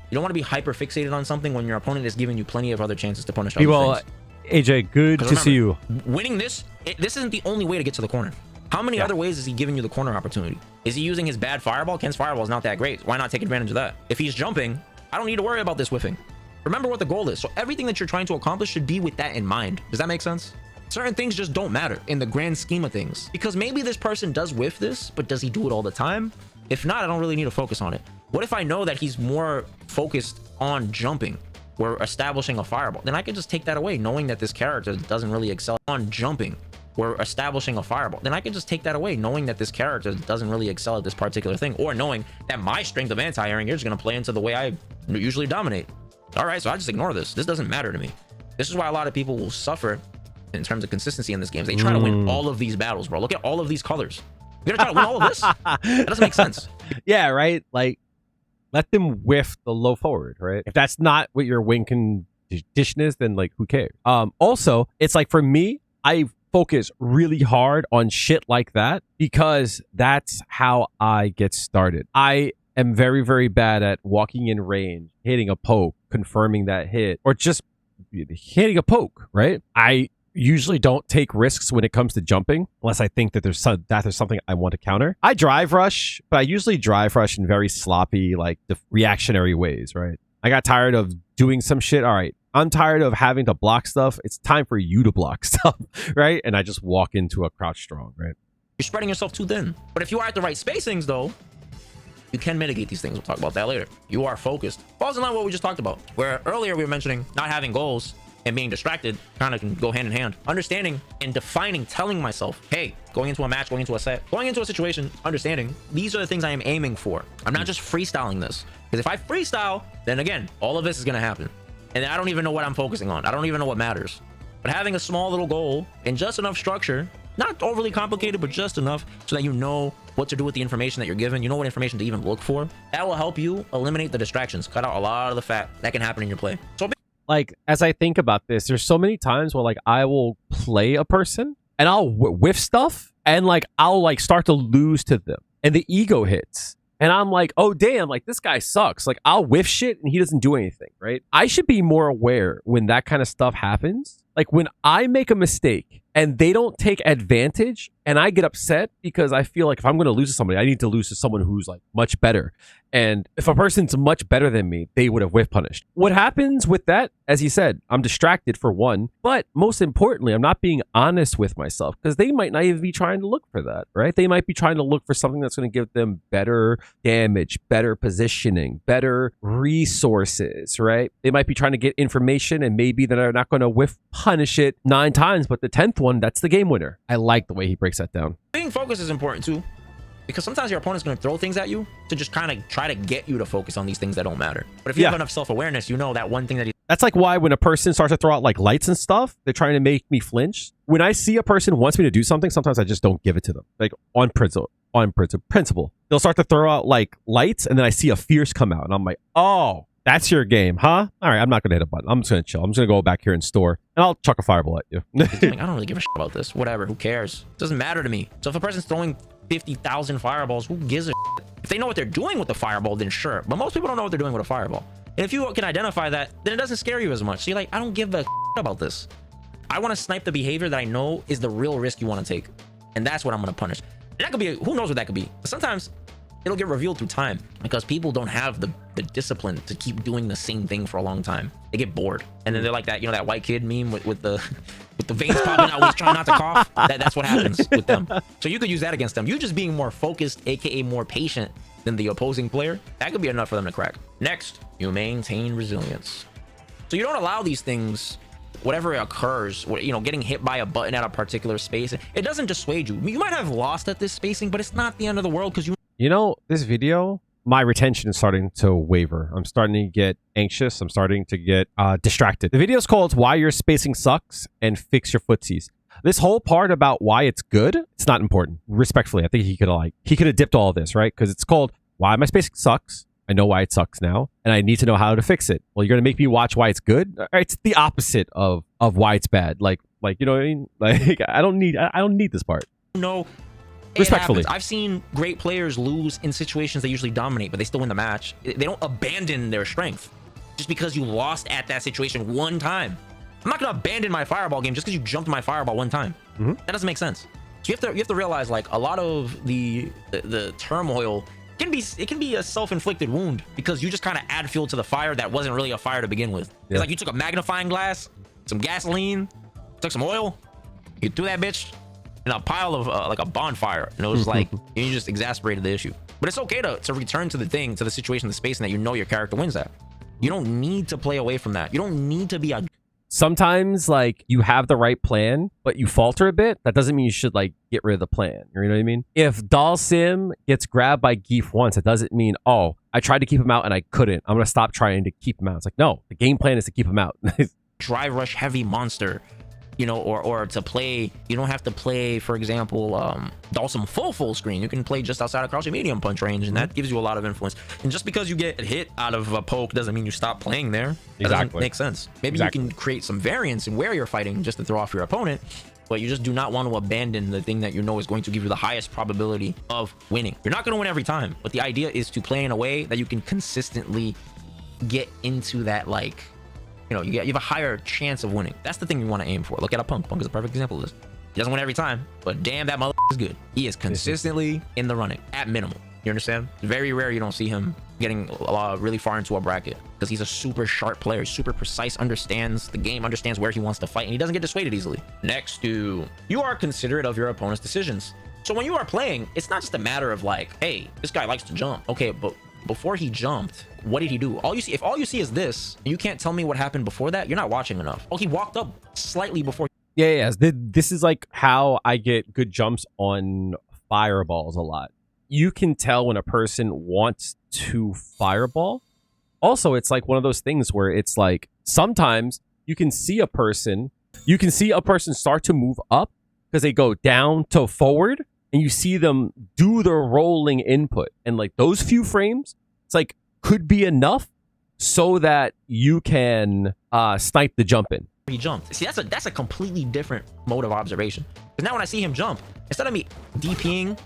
You don't want to be hyper fixated on something when your opponent is giving you plenty of other chances to punish other things. AJ, good to see you. Winning this, this isn't the only way to get to the corner. How many other ways is he giving you the corner opportunity? Is he using his bad fireball? Ken's fireball is not that great. Why not take advantage of that? If he's jumping, I don't need to worry about this whiffing. Remember what the goal is. So everything that you're trying to accomplish should be with that in mind. Does that make sense? Certain things just don't matter in the grand scheme of things. Because maybe this person does whiff this, but does he do it all the time? If not, I don't really need to focus on it. What if I know that he's more focused on jumping? We're establishing a fireball. Then I can just take that away, knowing that this character doesn't really excel on jumping. We're establishing a fireball. Then I can just take that away, knowing that this character doesn't really excel at this particular thing, or knowing that my strength of anti-airing is going to play into the way I usually dominate. All right, so I just ignore this. This doesn't matter to me. This is why a lot of people will suffer in terms of consistency in this game. They try to win all of these battles, bro. Look at all of these colors. You're gonna try to win all of this? That doesn't make sense. Yeah, right. Like, let them whiff the low forward, right? If that's not what your win condition is, then like, who cares? Also, it's like for me, I focus really hard on shit like that because that's how I get started. I am very, very bad at walking in range, hitting a poke, confirming that hit, or just hitting a poke, right? I usually don't take risks when it comes to jumping unless I think that there's something I want to counter. I drive rush, but I usually drive rush in very sloppy, like reactionary ways, right? I got tired of doing some shit. All right, I'm tired of having to block stuff. It's time for you to block stuff, right? And I just walk into a crouch strong, right? You're spreading yourself too thin. But if you are at the right spacings, though, you can mitigate these things. We'll talk about that later. You are focused. Falls in line with what we just talked about, where earlier we were mentioning not having goals and being distracted kind of can go hand in hand. Understanding and defining, telling myself, hey, going into a match, going into a set, going into a situation, understanding these are the things I am aiming for. I'm not just freestyling this, because if I freestyle, then again, all of this is going to happen. And then I don't even know what I'm focusing on. I don't even know what matters. But having a small little goal and just enough structure, not overly complicated, but just enough so that you know what to do with the information that you're given. You know what information to even look for. That will help you eliminate the distractions, cut out a lot of the fat that can happen in your play. So like, as I think about this, there's so many times where like I will play a person and I'll whiff stuff and like I'll like start to lose to them and the ego hits. And I'm like, oh, damn, like this guy sucks. Like I'll whiff shit and he doesn't do anything, right? I should be more aware when that kind of stuff happens. Like when I make a mistake and they don't take advantage and I get upset because I feel like if I'm going to lose to somebody, I need to lose to someone who's like much better. And if a person's much better than me, they would have whiff punished. What happens with that, as you said, I'm distracted for one, but most importantly, I'm not being honest with myself because they might not even be trying to look for that, right? They might be trying to look for something that's going to give them better damage, better positioning, better resources, right? They might be trying to get information and maybe they're not going to whiff punish it 9 times, but the 10th one, that's the game winner. I like the way he breaks that down. Being focused is important too, because sometimes your opponent's going to throw things at you to just kind of try to get you to focus on these things that don't matter. But if you have enough self-awareness, you know that one thing that that's like why when a person starts to throw out like lights and stuff, they're trying to make me flinch. When I see a person wants me to do something, sometimes I just don't give it to them. Like on principle. They'll start to throw out like lights and then I see a fierce come out and I'm like, oh, that's your game, huh? All right, I'm not going to hit a button. I'm just going to chill. I'm just going to go back here and store and I'll chuck a fireball at you. Like, I don't really give a shit about this. Whatever, who cares? It doesn't matter to me. So if a person's throwing 50,000 fireballs, who gives a shit? If they know what they're doing with the fireball, then sure. But most people don't know what they're doing with a fireball. And if you can identify that, then it doesn't scare you as much. So you're like, I don't give a shit about this. I want to snipe the behavior that I know is the real risk you want to take. And that's what I'm going to punish. And that could be, who knows what that could be. But sometimes it'll get revealed through time because people don't have the discipline to keep doing the same thing for a long time. They get bored. And then they're like that, you know, that white kid meme with the veins popping out, always trying not to cough. That's what happens with them. So you could use that against them. You just being more focused, aka more patient than the opposing player, that could be enough for them to crack. Next, you maintain resilience. So you don't allow these things, whatever occurs, you know, getting hit by a button at a particular space, it doesn't dissuade you. You might have lost at this spacing, but it's not the end of the world because you know, this video, my retention is starting to waver. I'm starting to get anxious. I'm starting to get distracted. The video is called Why Your Spacing Sucks and Fix Your Footsies. This whole part about why it's good, it's not important. Respectfully, I think he could have dipped all of this, right? Because it's called Why My Spacing Sucks. I know why it sucks now, and I need to know how to fix it. Well, you're gonna make me watch why it's good? It's the opposite of why it's bad. Like you know what I mean? Like I don't need this part. No. Respectfully, I've seen great players lose in situations they usually dominate, but they still win the match. They don't abandon their strength just because you lost at that situation one time. I'm not gonna abandon my fireball game just because you jumped my fireball one time. That doesn't make sense. So you have to realize, like, a lot of the turmoil can be a self-inflicted wound because you just kind of add fuel to the fire that wasn't really a fire to begin with. It's like you took a magnifying glass, some gasoline, took some oil, you threw that bitch in a pile of like a bonfire, and it was like you just exasperated the issue. But it's okay to return to the situation, the space, and that you know your character wins at. You don't need to play away from that. You don't need to be a... Sometimes, like, you have the right plan, but you falter a bit. That doesn't mean you should, like, get rid of the plan. You know what I mean? If Dalsim gets grabbed by Geef once, it doesn't mean, oh, I tried to keep him out and I couldn't. I'm going to stop trying to keep him out. It's like, no, the game plan is to keep him out. Drive rush heavy monster, you know, or to play, you don't have to play, for example, Dalsim full screen. You can play just outside of crouching medium punch range, and that gives you a lot of influence. And just because you get hit out of a poke doesn't mean you stop playing there. That doesn't make sense. Maybe you can create some variance in where you're fighting just to throw off your opponent, but you just do not want to abandon the thing that you know is going to give you the highest probability of winning. You're not going to win every time, but the idea is to play in a way that you can consistently get into that, like, you know, you have a higher chance of winning. That's the thing you want to aim for. Look at a Punk. Punk is a perfect example of this. He doesn't win every time, but damn, that mother is good. He is consistently in the running at minimum. You understand? Very rare you don't see him getting really far into a bracket because he's a super sharp player, super precise, understands the game, understands where he wants to fight, and he doesn't get dissuaded easily. Next to, you are considerate of your opponent's decisions. So when you are playing, it's not just a matter of like, hey, this guy likes to jump. Okay, but before he jumped, what did he do? All you see, if all you see is this, you can't tell me what happened before that, you're not watching enough. Oh, he walked up slightly before. Yeah. This is like how I get good jumps on fireballs a lot. You can tell when a person wants to fireball. Also, it's like one of those things where it's like sometimes you can see a person start to move up because they go down to forward, and you see them do the rolling input, and like those few frames, it's like could be enough so that you can snipe the jump in. He jumped. See, that's a completely different mode of observation. Because now when I see him jump, instead of me DPing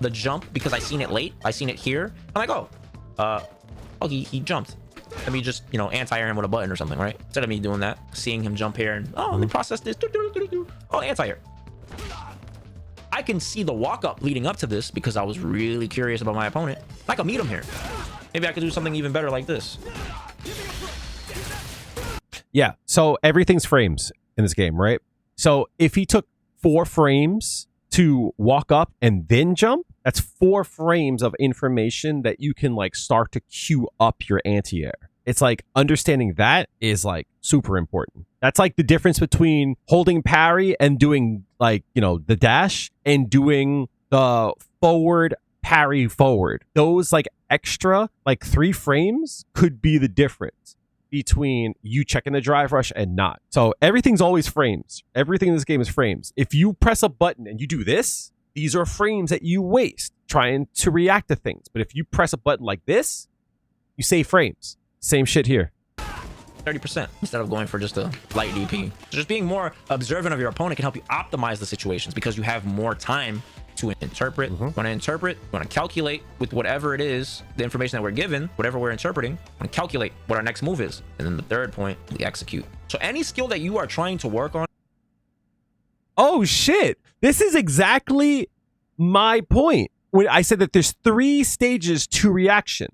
the jump because I seen it late, I seen it here, I'm like, oh, he jumped. Let me just, you know, anti-air him with a button or something, right? Instead of me doing that, seeing him jump here and, oh, let me process this. Oh, anti-air. I can see the walk-up leading up to this because I was really curious about my opponent. I could meet him here. Maybe I could do something even better like this. Yeah, so everything's frames in this game, right? So if he took 4 frames to walk up and then jump, that's 4 frames of information that you can like start to queue up your anti-air. It's like understanding that is like super important. That's like the difference between holding parry and doing like, you know, the dash and doing the forward parry forward. Those like extra like 3 frames could be the difference between you checking the drive rush and not. So everything's always frames. Everything in this game is frames. If you press a button and you do this, these are frames that you waste trying to react to things. But if you press a button like this, you save frames. Same shit here. 30% instead of going for just a light DP. So just being more observant of your opponent can help you optimize the situations because you have more time to interpret. You want to interpret, you want to calculate with whatever it is, the information that we're given, whatever we're interpreting, want to calculate what our next move is. And then the third point, we execute. So any skill that you are trying to work on. Oh shit. This is exactly my point. When I said that there's 3 stages to reaction.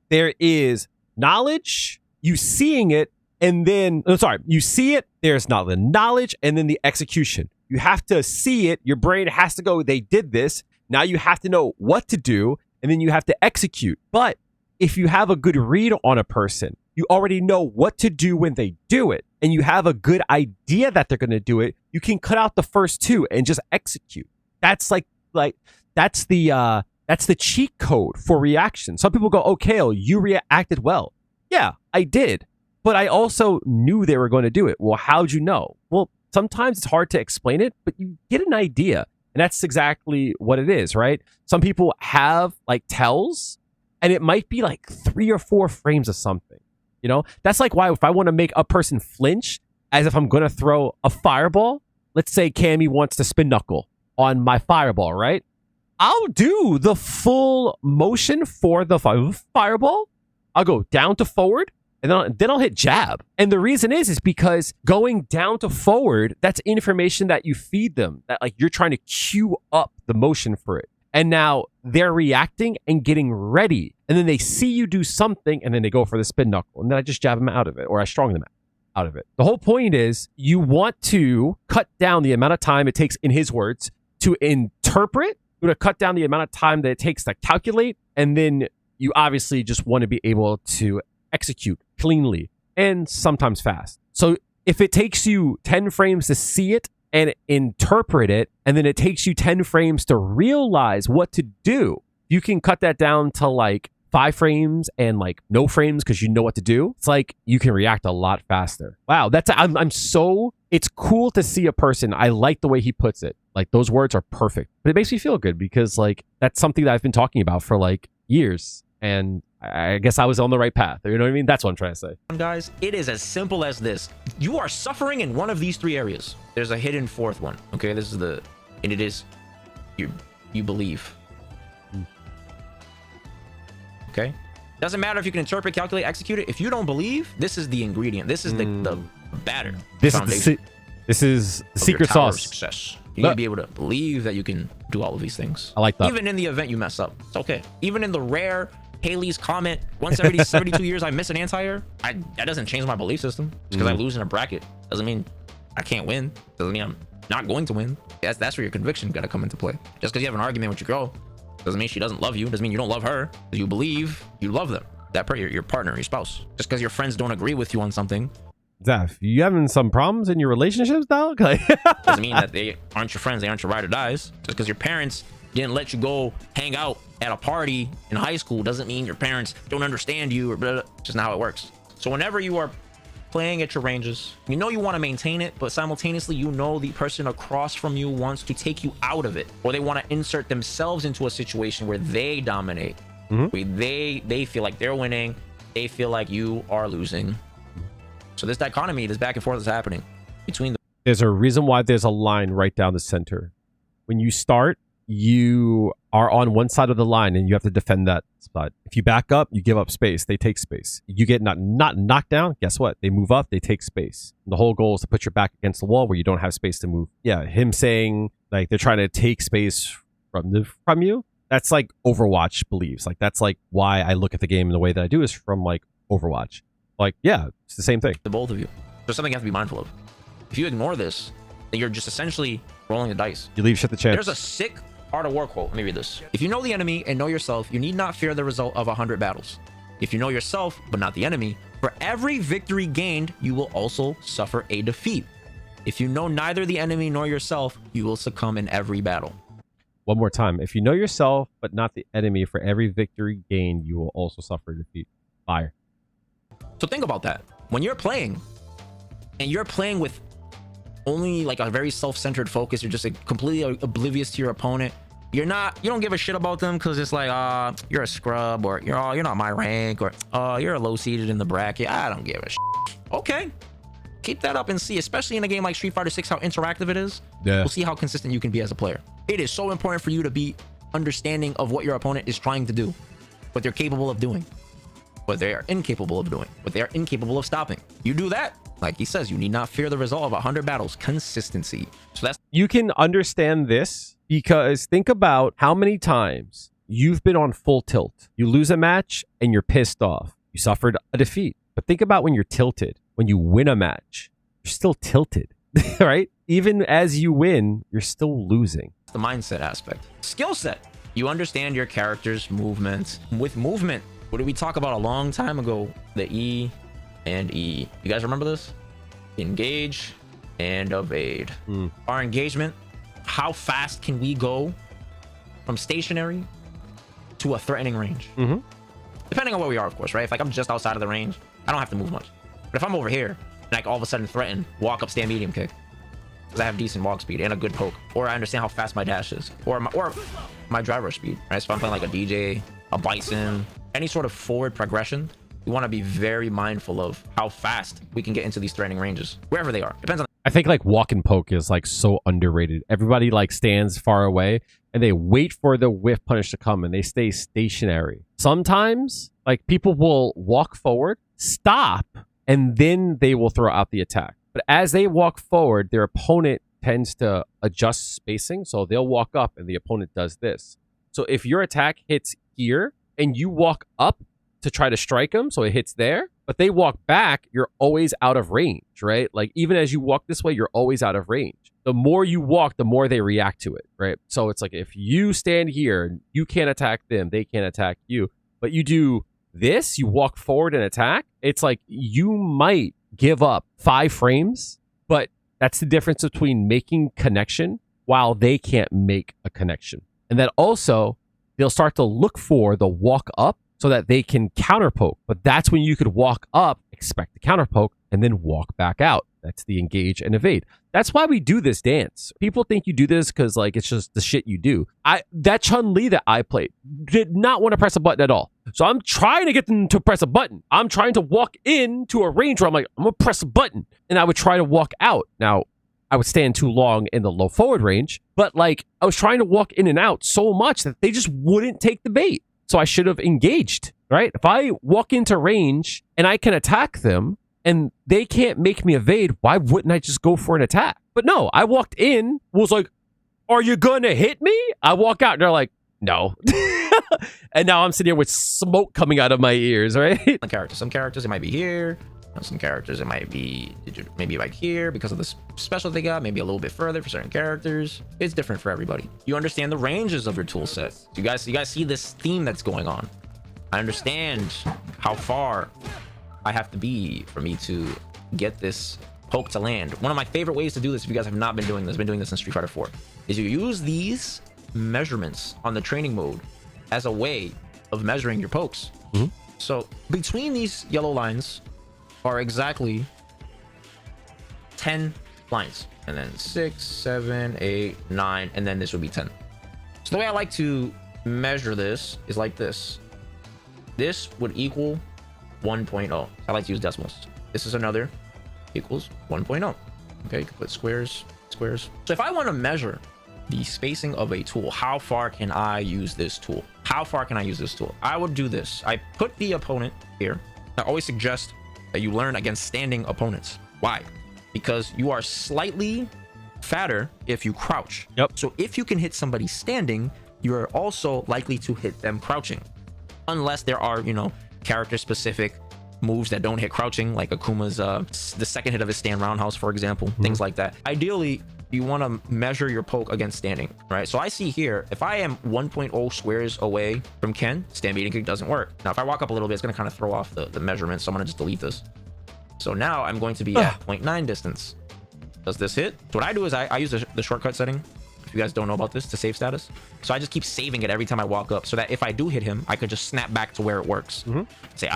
There is knowledge, you seeing it, and then, you see it, there's not the knowledge, and then the execution. You have to see it. Your brain has to go, they did this. Now you have to know what to do, and then you have to execute. But if you have a good read on a person, you already know what to do when they do it, and you have a good idea that they're going to do it, you can cut out the first 2 and just execute. That's that's the cheat code for reaction. Some people go, oh, Kail, you reacted well. Yeah, I did. But I also knew they were going to do it. Well, how'd you know? Well, sometimes it's hard to explain it, but you get an idea. And that's exactly what it is, right? Some people have like tells, and it might be like 3 or 4 frames of something. You know, that's like why if I want to make a person flinch as if I'm going to throw a fireball, let's say Cammy wants to spin knuckle on my fireball, right? I'll do the full motion for the fireball. I'll go down to forward, and then I'll hit jab. And the reason is because going down to forward, that's information that you feed them, that like you're trying to cue up the motion for it. And now they're reacting and getting ready. And then they see you do something, and then they go for the spin knuckle. And then I just jab them out of it, or I strong them out of it. The whole point is you want to cut down the amount of time it takes, in his words, to interpret. You want to cut down the amount of time that it takes to calculate. And then you obviously just want to be able to execute cleanly and sometimes fast. So if it takes you 10 frames to see it and interpret it, and then it takes you 10 frames to realize what to do, you can cut that down to like 5 frames and like no frames because you know what to do. It's like you can react a lot faster. Wow, it's cool to see a person. I like the way he puts it. Like those words are perfect. But it makes me feel good because like that's something that I've been talking about for like years. And I guess I was on the right path. You know what I mean? That's what I'm trying to say. Guys, it is as simple as this. You are suffering in one of these 3 areas. There's a hidden 4th one. Okay, this is and it is you believe. Okay, Doesn't matter if you can interpret, calculate, execute it. If you don't believe, this is the ingredient. This is the batter. This is the secret sauce. Success. You need to be able to believe that you can do all of these things. I like that. Even in the event you mess up, it's okay. Even in the rare Haley's comment, once every 72 years I miss an anti-air, that doesn't change my belief system. Just because I lose in a bracket doesn't mean I can't win. Doesn't mean I'm not going to win. That's where your conviction got to come into play. Just because you have an argument with your girl doesn't mean she doesn't love you. Doesn't mean you don't love her. You believe you love them. Your partner, your spouse. Just because your friends don't agree with you on something. Zaf, you having some problems in your relationships, dog? Doesn't mean that they aren't your friends. They aren't your ride or dies. Just because your parents didn't let you go hang out at a party in high school doesn't mean your parents don't understand you or blah, blah. Just not how it works. So whenever you are playing at your ranges, you know you want to maintain it, but simultaneously you know the person across from you wants to take you out of it, or they want to insert themselves into a situation where they dominate. Where they feel like they're winning, they feel like you are losing. So this dichotomy, this back and forth is happening between There's a reason why there's a line right down the center. When you start, you are on one side of the line and you have to defend that spot. If you back up, you give up space. They take space. You get not knocked down. Guess what? They move up. They take space. And the whole goal is to put your back against the wall where you don't have space to move. Yeah, him saying like they're trying to take space from you. That's like Overwatch believes. Like that's like why I look at the game in the way that I do is from like Overwatch. Like yeah, it's the same thing. The both of you. There's something you have to be mindful of. If you ignore this, then you're just essentially rolling the dice. You leave shit to chance. There's a sick Art of War quote. Let me read this. If you know the enemy and know yourself, you need not fear the result of 100 battles. If you know yourself, but not the enemy, for every victory gained, you will also suffer a defeat. If you know neither the enemy nor yourself, you will succumb in every battle. One more time. If you know yourself, but not the enemy, for every victory gained, you will also suffer a defeat. Fire. So think about that. When you're playing, and you're playing with only like a very self-centered focus, you're just like, completely oblivious to your opponent. You don't give a shit about them because it's like, you're a scrub, or you're not my rank, or you're a low seeded in the bracket. I don't give a shit. Okay. Keep that up and see, especially in a game like Street Fighter 6, how interactive it is. Yeah. We'll see how consistent you can be as a player. It is so important for you to be understanding of what your opponent is trying to do, what they're capable of doing, what they are incapable of doing, what they are incapable of stopping. You do that, like he says, you need not fear the result of 100 battles. Consistency. So that's... You can understand this because think about how many times you've been on full tilt. You lose a match and you're pissed off. You suffered a defeat. But think about when you're tilted. When you win a match, you're still tilted, right? Even as you win, you're still losing. The mindset aspect. Skill set. You understand your character's movement. With movement, what did we talk about a long time ago? The E and E. You guys remember this? Engage and evade. Our engagement, how fast can we go from stationary to a threatening range? Depending on where we are, of course, right? If like I'm just outside of the range, I don't have to move much. But if I'm over here, like all of a sudden threaten, walk up, stand medium kick, because I have decent walk speed and a good poke, or I understand how fast my dash is, or my driver speed, right? So if I'm playing like a DJ, a Bison, any sort of forward progression, we want to be very mindful of how fast we can get into these threatening ranges, wherever they are. Depends on. I think like walk and poke is like so underrated. Everybody like stands far away and they wait for the whiff punish to come and they stay stationary. Sometimes like people will walk forward, stop, and then they will throw out the attack. But as they walk forward, their opponent tends to adjust spacing. So they'll walk up and the opponent does this. So if your attack hits here and you walk up to try to strike them, so it hits there, but they walk back, you're always out of range, right? Like even as you walk this way, you're always out of range. The more you walk, the more they react to it, right? So it's like if you stand here, you can't attack them, they can't attack you, but you do this, you walk forward and attack, it's like you might give up 5 frames, but that's the difference between making connection while they can't make a connection. And then also, they'll start to look for the walk up so that they can counter poke. But that's when you could walk up, expect the counter poke, and then walk back out. That's the engage and evade. That's why we do this dance. People think you do this because like it's just the shit you do. That Chun-Li that I played did not want to press a button at all. So I'm trying to get them to press a button. I'm trying to walk into a range where I'm like, I'm gonna press a button. And I would try to walk out. Now, I would stand too long in the low forward range, but like I was trying to walk in and out so much that they just wouldn't take the bait. So I should have engaged. right? If I walk into range and I can attack them and they can't make me evade, why wouldn't I just go for an attack? But no, I walked in, was like, are you gonna hit me? I walk out and they're like, no. And now I'm sitting here with smoke coming out of my ears, right? Some characters, it might be here. Some characters, it might be maybe like here because of the special they got, maybe a little bit further for certain characters. It's different for everybody. You understand the ranges of your tool set. You guys see this theme that's going on. I understand how far I have to be for me to get this poke to land. One of my favorite ways to do this, if you guys have not been doing this, in Street Fighter 4, is you use these measurements on the training mode as a way of measuring your pokes. So between these yellow lines are exactly 10 lines, and then 6, 7, 8, 9, and then this would be 10. So the way I like to measure this is like this. This would equal 1.0. I like to use decimals. This is another equals 1.0. Okay, you can put squares. So if I want to measure the spacing of a tool, how far can I use this tool? I would do this. I put the opponent here. I always suggest that you learn against standing opponents. Why? Because you are slightly fatter if you crouch. Yep. So if you can hit somebody standing, you are also likely to hit them crouching. Unless there are, you know, character specific moves that don't hit crouching, like Akuma's the second hit of his stand roundhouse, for example, things like that. Ideally, you want to measure your poke against standing, right? So I see here, if I am 1.0 squares away from Ken, stand beating kick doesn't work. Now, if I walk up a little bit, it's going to kind of throw off the measurement. So I'm going to just delete this. So now I'm going to be at 0.9 distance. Does this hit? So what I do is I use the shortcut setting. If you guys don't know about this, to save status. So I just keep saving it every time I walk up so that if I do hit him, I could just snap back to where it works. Say,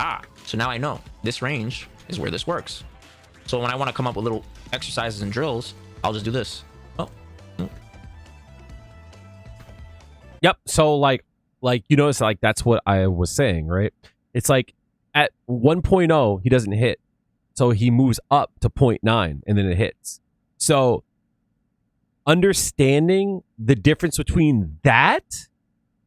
so now I know this range is where this works. So when I want to come up with little exercises and drills, I'll just do this. Yep. So like you notice, like that's what I was saying, right? It's like at 1.0 he doesn't hit, so he moves up to 0.9 and then it hits. So understanding the difference between that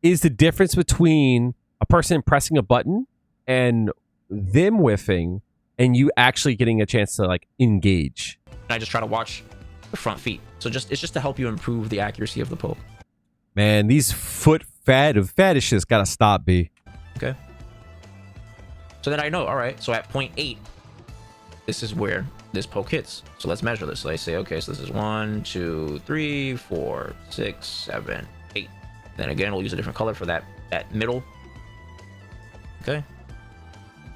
is the difference between a person pressing a button and them whiffing and you actually getting a chance to like engage. I just try to watch the front feet. So it's just to help you improve the accuracy of the poke. Man, these foot fetishes gotta stop, B. Okay. So then I know, all right, so at 0.8, this is where this poke hits. So let's measure this. So I say, okay, so this is 1, 2, 3, 4, 6, 7, 8. Then again, we'll use a different color for that middle. Okay.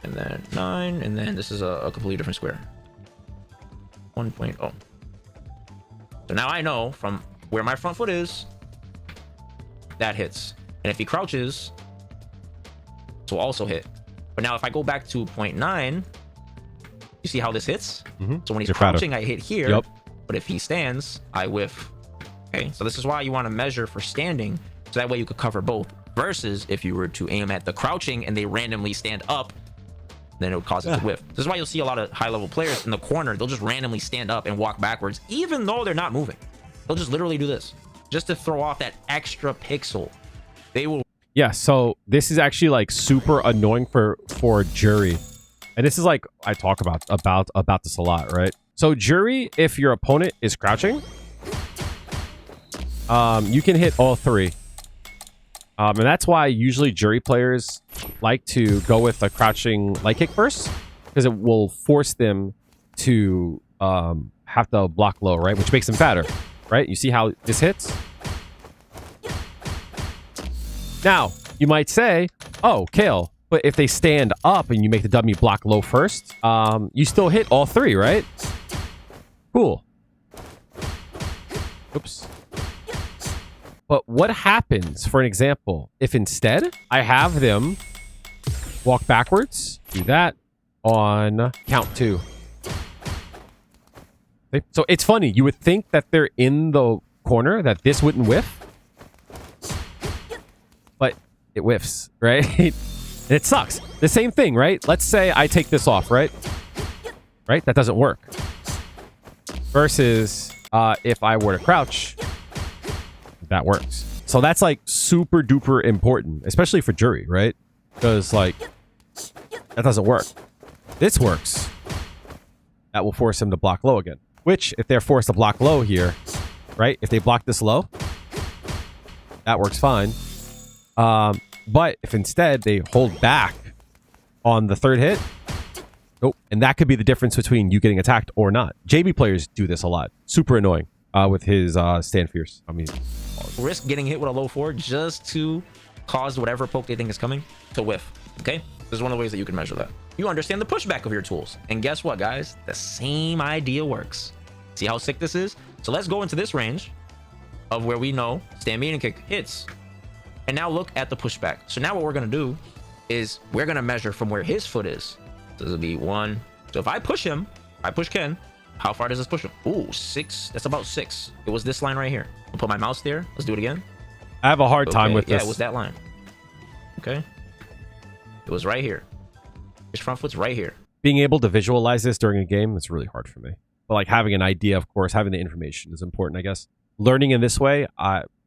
And then 9, and then this is a completely different square. 1.0. So now I know from where my front foot is, that hits. And if he crouches, this will also hit. But now if I go back to 0.9, you see how this hits? So when he's crouching, I hit here. Yep. But if he stands, I whiff. Okay, so this is why you want to measure for standing, so that way you could cover both. Versus if you were to aim at the crouching and they randomly stand up, then it would cause it to whiff. This is why you'll see a lot of high-level players in the corner. They'll just randomly stand up and walk backwards, even though they're not moving. They'll just literally do this, just to throw off that extra pixel. They will. Yeah, so this is actually like super annoying for jury. And this is like I talk about this a lot, right? So jury, if your opponent is crouching, you can hit all three. And that's why usually jury players like to go with a crouching light kick first, because it will force them to have to block low, right? Which makes them fatter, right? You see how this hits? Now, you might say, oh, Kail, but if they stand up and you make the dummy block low first, you still hit all three, right? Cool. Oops. But what happens, for an example, if instead I have them walk backwards, do that on count 2. Okay? So it's funny. You would think that they're in the corner, that this wouldn't whiff. But it whiffs, right? And it sucks. The same thing, right? Let's say I take this off, right? Right? That doesn't work. Versus if I were to crouch, that works. So that's like super duper important, especially for jury, right? Because, like, that doesn't work. This works. That will force him to block low again. Which, if they're forced to block low here, right? If they block this low, that works fine. But if instead they hold back on the third hit, oh, and that could be the difference between you getting attacked or not. JB players do this a lot. Super annoying with his stand fierce. I mean, risk getting hit with a low 4 just to cause whatever poke they think is coming to whiff. Okay, this is one of the ways that you can measure that. You understand the pushback of your tools, and guess what, guys? The same idea works. See how sick this is? So let's go into this range of where we know stand medium kick hits, and now look at the pushback. So now what we're gonna do is we're gonna measure from where his foot is. So this will be 1. So if I push him, I push Ken. How far does this push him? Ooh, 6. That's about 6. It was this line right here. I'll put my mouse there. Let's do it again. I have a hard time with this. Yeah, it was that line. Okay. It was right here. His front foot's right here. Being able to visualize this during a game, it's really hard for me. But like having an idea, of course, having the information is important, I guess. Learning in this way,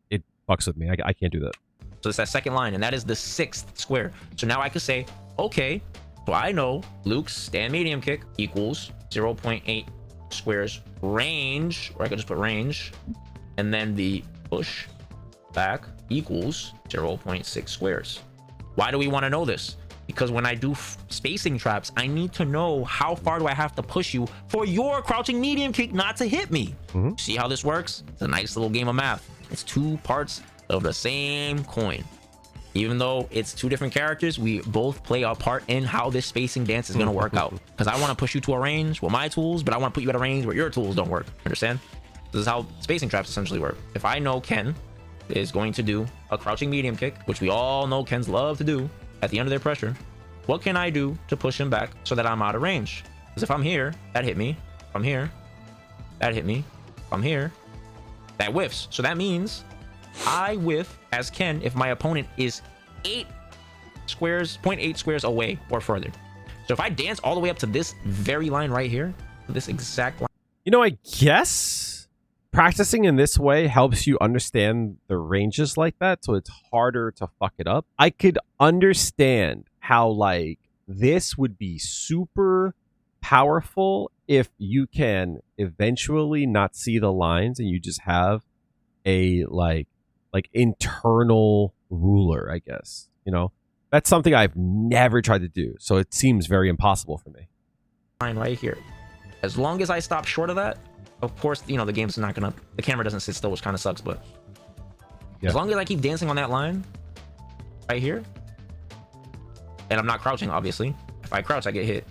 it fucks with me. I can't do that. So it's that second line, and that is the 6th square. So now I could say, okay, so I know Luke's stand medium kick equals 0.8 squares range, or I could just put range, and then the push back equals 0.6 squares. Why do we want to know this? Because when I do spacing traps, I need to know how far do I have to push you for your crouching medium kick not to hit me. See how this works? It's a nice little game of math. It's 2 parts of the same coin. Even though it's 2 different characters, we both play a part in how this spacing dance is going to work out. Because I want to push you to a range with my tools, but I want to put you at a range where your tools don't work. Understand? This is how spacing traps essentially work. If I know Ken is going to do a crouching medium kick, which we all know Kens love to do at the end of their pressure, what can I do to push him back so that I'm out of range? Because if I'm here, that hit me. If I'm here, that hit me. If I'm here, that whiffs. So that means I whiff as Ken if my opponent is 0.8 squares away or further. So if I dance all the way up to this very line right here, this exact line. You know, I guess practicing in this way helps you understand the ranges like that, so it's harder to fuck it up. I could understand how, like, this would be super powerful if you can eventually not see the lines and you just have a, like internal ruler, I guess. You know, that's something I've never tried to do, so it seems very impossible for me. Line right here. As long as I stop short of that, of course, you know, the game's not gonna, the camera doesn't sit still, which kind of sucks, but as long as I keep dancing on that line right here, and I'm not crouching, obviously. If I crouch, I get hit.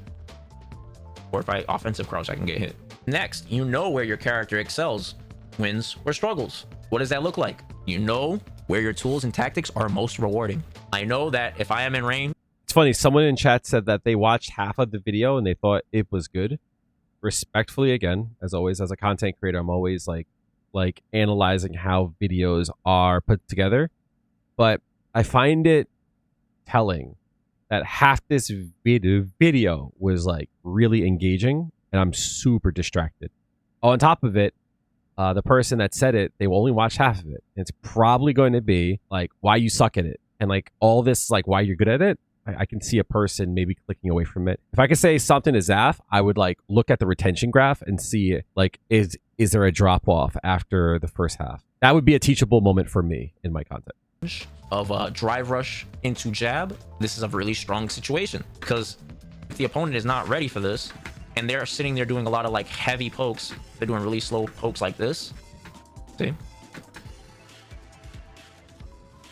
Or if I offensive crouch, I can get hit. Next, you know where your character excels, wins, or struggles. What does that look like? You know where your tools and tactics are most rewarding. I know that if I am in range. It's funny, someone in chat said that they watched half of the video and they thought it was good. Respectfully, again, as always, as a content creator, I'm always like analyzing how videos are put together. But I find it telling that half this video was like really engaging and I'm super distracted. On top of it, the person that said it, they will only watch half of it. And it's probably going to be like why you suck at it. And like all this, like why you're good at it. I can see a person maybe clicking away from it. If I could say something to Zaf, I would like look at the retention graph and see like, is there a drop off after the first half? That would be a teachable moment for me in my content. Of drive rush into jab, this is a really strong situation because if the opponent is not ready for this and they're sitting there doing a lot of like heavy pokes, they're doing really slow pokes like this. See?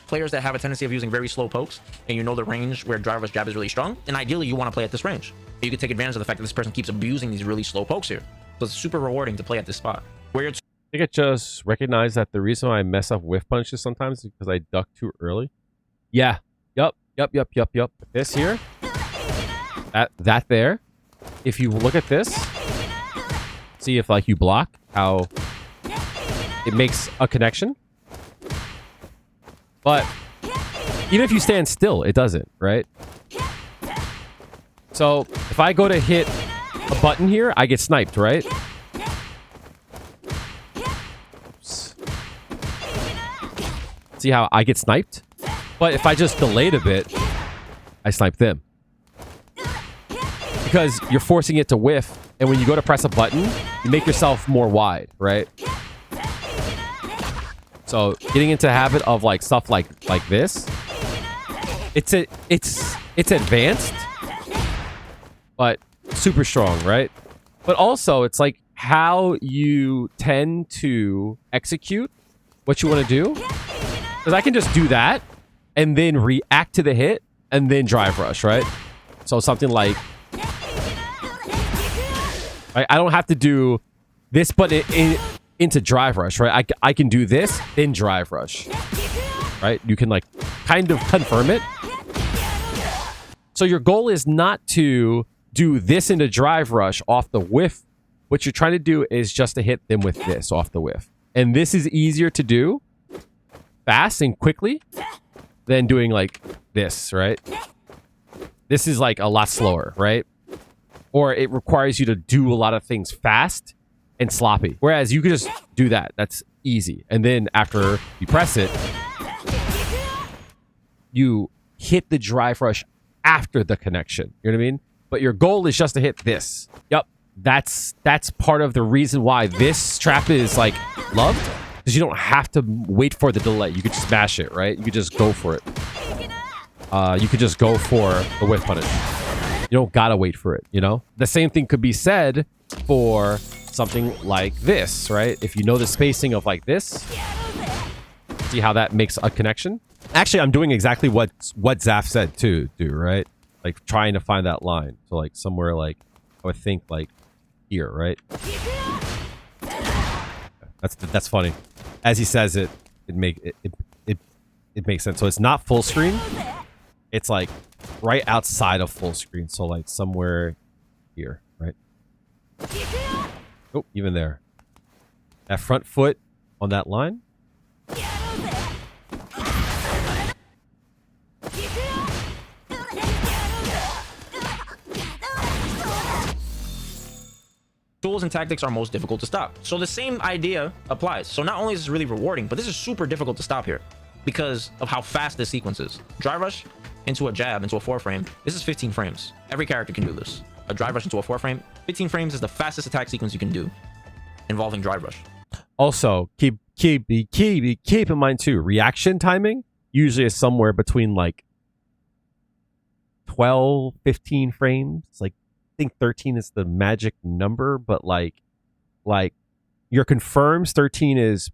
Players that have a tendency of using very slow pokes and you know the range where drive rush jab is really strong, and ideally you want to play at this range. You can take advantage of the fact that this person keeps abusing these really slow pokes here. So it's super rewarding to play at this spot. Where you're I think it just recognized that the reason why I mess up whiff punches sometimes is because I duck too early. Yeah. Yup. This here. That there. If you look at this, see if like you block, how it makes a connection. But even if you stand still, it doesn't, right? So if I go to hit a button here, I get sniped, right? See how I get sniped? But if I just delayed a bit, I snipe them. Because you're forcing it to whiff, and when you go to press a button, you make yourself more wide, right? So getting into a habit of like stuff like this, it's advanced, but super strong, right? But also it's like how you tend to execute what you want to do. Because I can just do that and then react to the hit and then drive rush, right? So something like, I don't have to do this, but into drive rush, right? I can do this, then drive rush, right? You can like kind of confirm it. So your goal is not to do this into drive rush off the whiff. What you're trying to do is just to hit them with this off the whiff. And this is easier to do fast and quickly than doing like this, right? This is like a lot slower, right? Or it requires you to do a lot of things fast and sloppy. Whereas you could just do that. That's easy. And then after you press it, you hit the drive rush after the connection. You know what I mean? But your goal is just to hit this. Yep. That's part of the reason why this trap is like loved. Because you don't have to wait for the delay. You could just smash it, right? You could just go for it. You could just go for the whiff punish. You don't gotta wait for it, you know? The same thing could be said for something like this, right? If you know the spacing of like this, see how that makes a connection? Actually, I'm doing exactly what Zaf said to do, right? Like trying to find that line. So like somewhere like, I would think like here, right? That's funny. As he says it, it makes sense. So it's not full screen. It's like right outside of full screen. So like somewhere here, right? Oh, even there. That front foot on that line. Tools and tactics are most difficult to stop. So the same idea applies. So not only is this really rewarding, but this is super difficult to stop here because of how fast this sequence is. Drive rush into a jab, into a 4-frame. This is 15 frames. Every character can do this. A drive rush into a 4-frame. 15 frames is the fastest attack sequence you can do involving drive rush. Also, keep in mind too, reaction timing usually is somewhere between like 12, 15 frames. Like I think 13 is the magic number, but like your confirms 13 is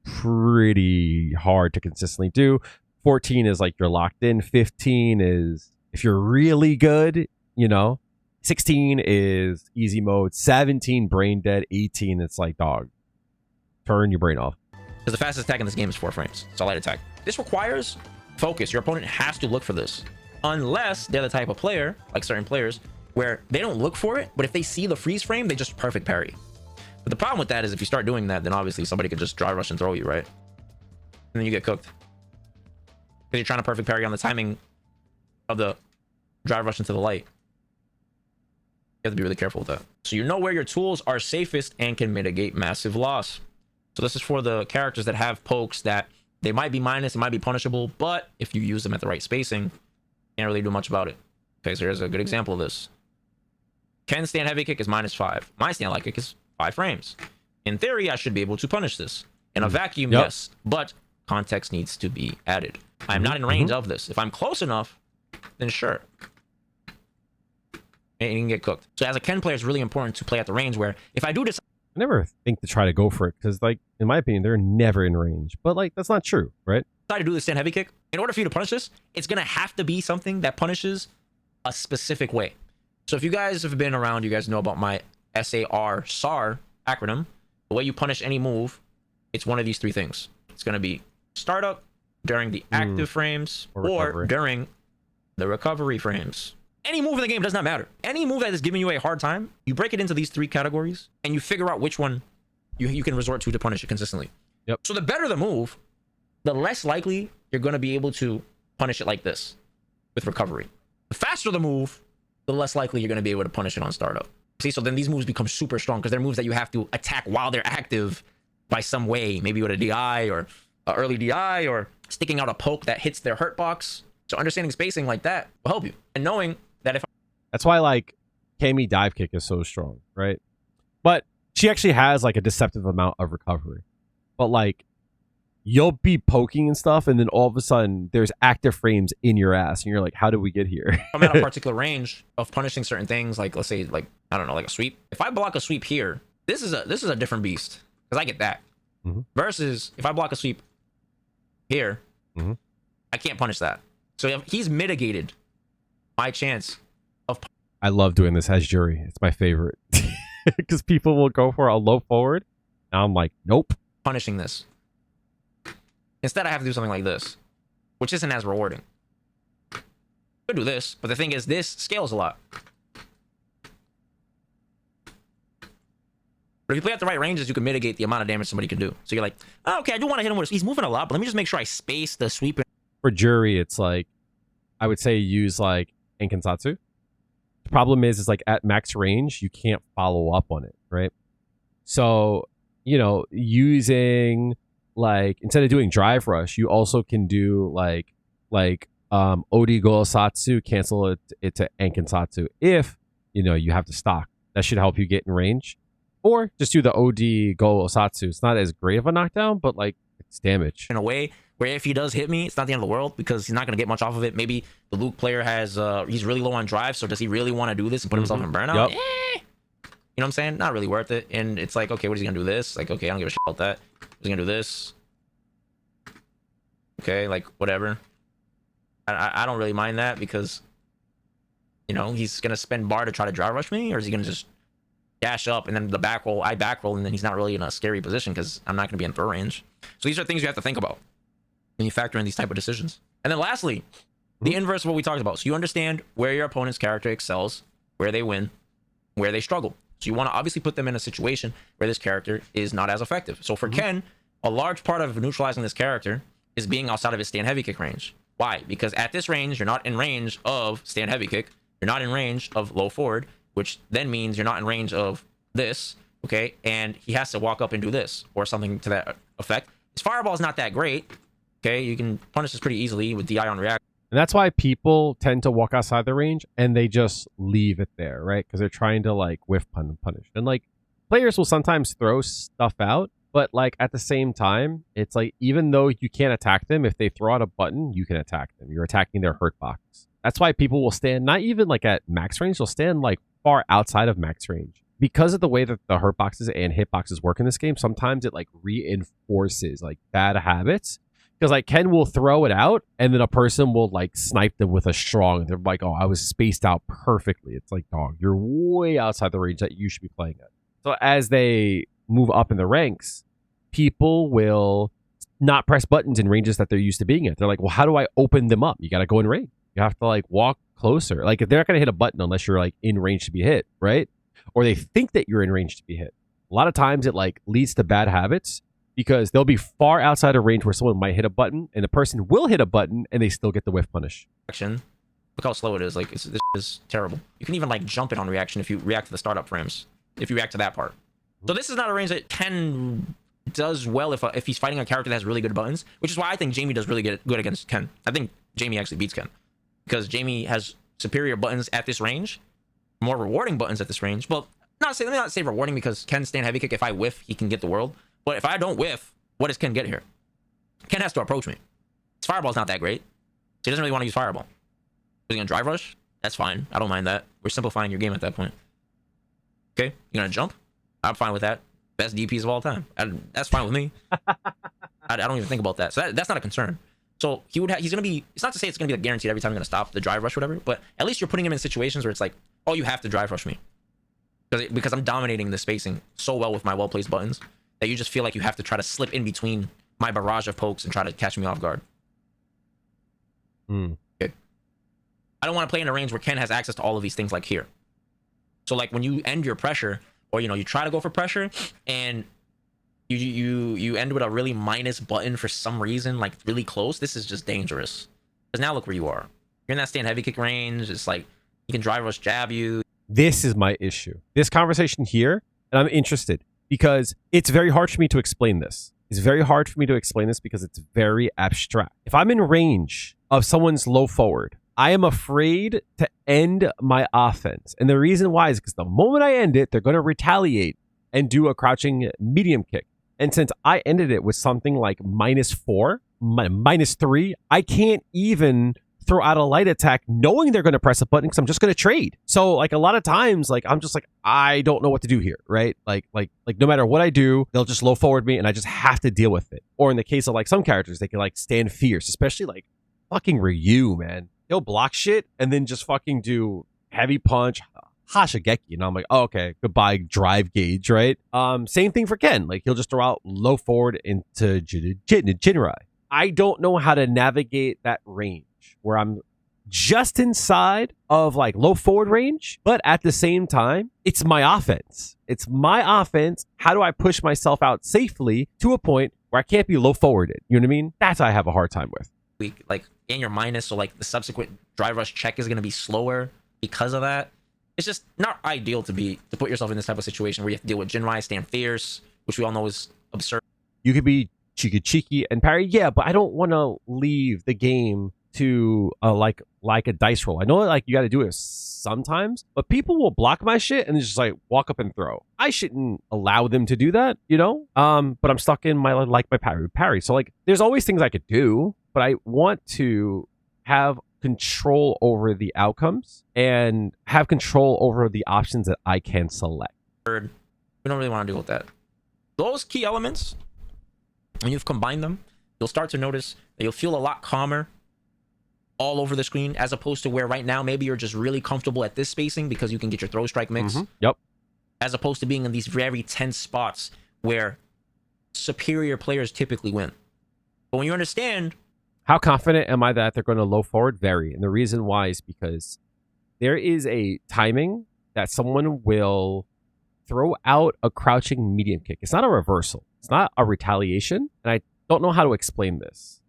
pretty hard to consistently do. 14 is like you're locked in. 15 is if you're really good, you know. 16 is easy mode. 17 brain dead. 18 it's like dog. Turn your brain off. Because the fastest attack in this game is 4 frames. It's a light attack. This requires focus. Your opponent has to look for this. Unless they're the type of player, like certain players, where they don't look for it, but if they see the freeze frame, they just perfect parry. But the problem with that is if you start doing that, then obviously somebody could just drive rush and throw you, right? And then you get cooked. Because you're trying to perfect parry on the timing of the drive rush into the light. You have to be really careful with that. So you know where your tools are safest and can mitigate massive loss. So this is for the characters that have pokes that they might be minus, it might be punishable, but if you use them at the right spacing, you can't really do much about it. Okay, so here's a good example of this. Ken's stand heavy kick is -5. My stand light kick is 5 frames. In theory, I should be able to punish this. In a vacuum, yes, but context needs to be added. I'm not in range of this. If I'm close enough, then sure. And you can get cooked. So as a Ken player, it's really important to play at the range where if I do this, I never think to try to go for it because, like, in my opinion, they're never in range. But like, that's not true, right? Try to do the stand heavy kick. In order for you to punish this, it's gonna have to be something that punishes a specific way. So if you guys have been around, you guys know about my SAR acronym. The way you punish any move, it's one of these 3 things. It's gonna be startup during the active frames or during the recovery frames. Any move in the game does not matter. Any move that is giving you a hard time, you break it into these 3 categories and you figure out which one you can resort to punish it consistently. Yep. So the better the move, the less likely you're going to be able to punish it like this with recovery. The faster the move, the less likely you're going to be able to punish it on startup. See, so then these moves become super strong because they're moves that you have to attack while they're active by some way, maybe with a DI or an early DI or sticking out a poke that hits their hurt box. So understanding spacing like that will help you. And knowing that if that's why like Cammy dive kick is so strong, right? But she actually has like a deceptive amount of recovery. But like you'll be poking and stuff, and then all of a sudden there's active frames in your ass, and you're like, how did we get here? I'm at a particular range of punishing certain things, like let's say like I don't know, like a sweep. If I block a sweep here, this is a different beast because I get that. Versus if I block a sweep here, I can't punish that. So if he's mitigated my chance of. I love doing this as jury. It's my favorite because people will go for a low forward, and I'm like, nope. Punishing this. Instead, I have to do something like this, which isn't as rewarding. Could do this, but the thing is, this scales a lot. But if you play at the right ranges, you can mitigate the amount of damage somebody can do. So you're like, oh, okay, I do want to hit him with. He's moving a lot, but let me just make sure I space the sweep. For jury, it's like I would say use like Enkansatsu. The problem is like at max range, you can't follow up on it, right? So you know, using like instead of doing drive rush, you also can do like Odi Goosatsu, cancel it to Enkansatsu if you know you have to stock. That should help you get in range. Or just do the Odi Goosatsu. It's not as great of a knockdown, but like it's damage. In a way where if he does hit me, it's not the end of the world because he's not going to get much off of it. Maybe the Luke player has he's really low on drive, so does he really want to do this and put himself in burnout? Yep. You know what I'm saying? Not really worth it. And it's like, okay, what is he gonna do this? Like, okay, I don't give a shit about that. He's gonna do this. Okay, like whatever. I don't really mind that because, you know, he's gonna spend bar to try to drive rush me, or is he gonna just dash up and then the back roll, I back roll, and then he's not really in a scary position because I'm not gonna be in throw range. So these are things you have to think about when you factor in these type of decisions. And then lastly, the inverse of what we talked about. So you understand where your opponent's character excels, where they win, where they struggle. So you want to obviously put them in a situation where this character is not as effective. So for Ken, a large part of neutralizing this character is being outside of his stand heavy kick range. Why? Because at this range, you're not in range of stand heavy kick. You're not in range of low forward, which then means you're not in range of this. Okay. And he has to walk up and do this or something to that effect. His fireball is not that great. Okay. You can punish this pretty easily with DI on react. And that's why people tend to walk outside the range and they just leave it there, right? Because they're trying to like whiff punish. And like players will sometimes throw stuff out, but like at the same time, it's like even though you can't attack them, if they throw out a button, you can attack them. You're attacking their hurt box. That's why people will stand not even like at max range, they'll stand like far outside of max range. Because of the way that the hurt boxes and hit boxes work in this game, sometimes it like reinforces like bad habits. Because like Ken will throw it out and then a person will like snipe them with a strong. They're like, oh, I was spaced out perfectly. It's like, dog, you're way outside the range that you should be playing at. So as they move up in the ranks, people will not press buttons in ranges that they're used to being at. They're like, well, how do I open them up? You got to go in range. You have to like walk closer. Like if they're not going to hit a button unless you're like in range to be hit, right? Or they think that you're in range to be hit. A lot of times it like leads to bad habits. Because they'll be far outside of range where someone might hit a button, and the person will hit a button, and they still get the whiff punish. Look how slow it is. Like this is terrible. You can even like jump it on reaction if you react to the startup frames. If you react to that part. So this is not a range that Ken does well if he's fighting a character that has really good buttons, which is why I think Jamie does really good against Ken. I think Jamie actually beats Ken because Jamie has superior buttons at this range, more rewarding buttons at this range. Well, let me not say rewarding because Ken's stand heavy kick. If I whiff, he can get the world. But if I don't whiff, what does Ken get here? Ken has to approach me. His fireball's not that great. So he doesn't really want to use fireball. Is he going to drive rush? That's fine. I don't mind that. We're simplifying your game at that point. Okay? You're going to jump? I'm fine with that. Best DPs of all time. That's fine with me. I don't even think about that. So that's not a concern. So he's going to be... It's not to say it's going to be like guaranteed every time you're going to stop the drive rush or whatever, but at least you're putting him in situations where it's like, oh, you have to drive rush me. Because I'm dominating the spacing so well with my well-placed buttons that you just feel like you have to try to slip in between my barrage of pokes and try to catch me off guard. Okay. I don't want to play in a range where Ken has access to all of these things like here. So like when you end your pressure, or you know, you try to go for pressure and you end with a really minus button for some reason, like really close, this is just dangerous. Because now look where you are. You're in that stand heavy kick range. It's like you can drive rush jab you. This is my issue. This conversation here, and I'm interested. Because it's very hard for me to explain this. It's very hard for me to explain this because it's very abstract. If I'm in range of someone's low forward, I am afraid to end my offense. And the reason why is because the moment I end it, they're going to retaliate and do a crouching medium kick. And since I ended it with something like -4, -3, I can't even throw out a light attack knowing they're going to press a button because I'm just going to trade. So like a lot of times, like I'm just like, I don't know what to do here, right? Like no matter what I do, they'll just low forward me and I just have to deal with it. Or in the case of like some characters, they can like stand fierce, especially like fucking Ryu, man. He'll block shit and then just fucking do heavy punch, Hashigeki. And I'm like, oh, okay, goodbye drive gauge, right? Same thing for Ken. Like he'll just throw out low forward into Jinrai. I don't know how to navigate that range where I'm just inside of like low forward range, but at the same time, it's my offense. It's my offense. How do I push myself out safely to a point where I can't be low forwarded? You know what I mean? That's what I have a hard time with. Like in your minus, so like the subsequent drive rush check is going to be slower because of that. It's just not ideal to put yourself in this type of situation where you have to deal with Jinrai, stand fierce, which we all know is absurd. You could be cheeky and parry, yeah, but I don't want to leave the game to like a dice roll. I know like you got to do it sometimes, but people will block my shit and just like walk up and throw. I shouldn't allow them to do that, you know. But I'm stuck in my parry. So like, there's always things I could do, but I want to have control over the outcomes and have control over the options that I can select. We don't really want to deal with that. Those key elements, when you've combined them, you'll start to notice that you'll feel a lot calmer all over the screen, as opposed to where right now maybe you're just really comfortable at this spacing because you can get your throw strike mix. Yep. As opposed to being in these very tense spots where superior players typically win. But when you understand, how confident am I that they're going to low forward? Vary. And the reason why is because there is a timing that someone will throw out a crouching medium kick. It's not a reversal. It's not a retaliation. And I don't know how to explain this.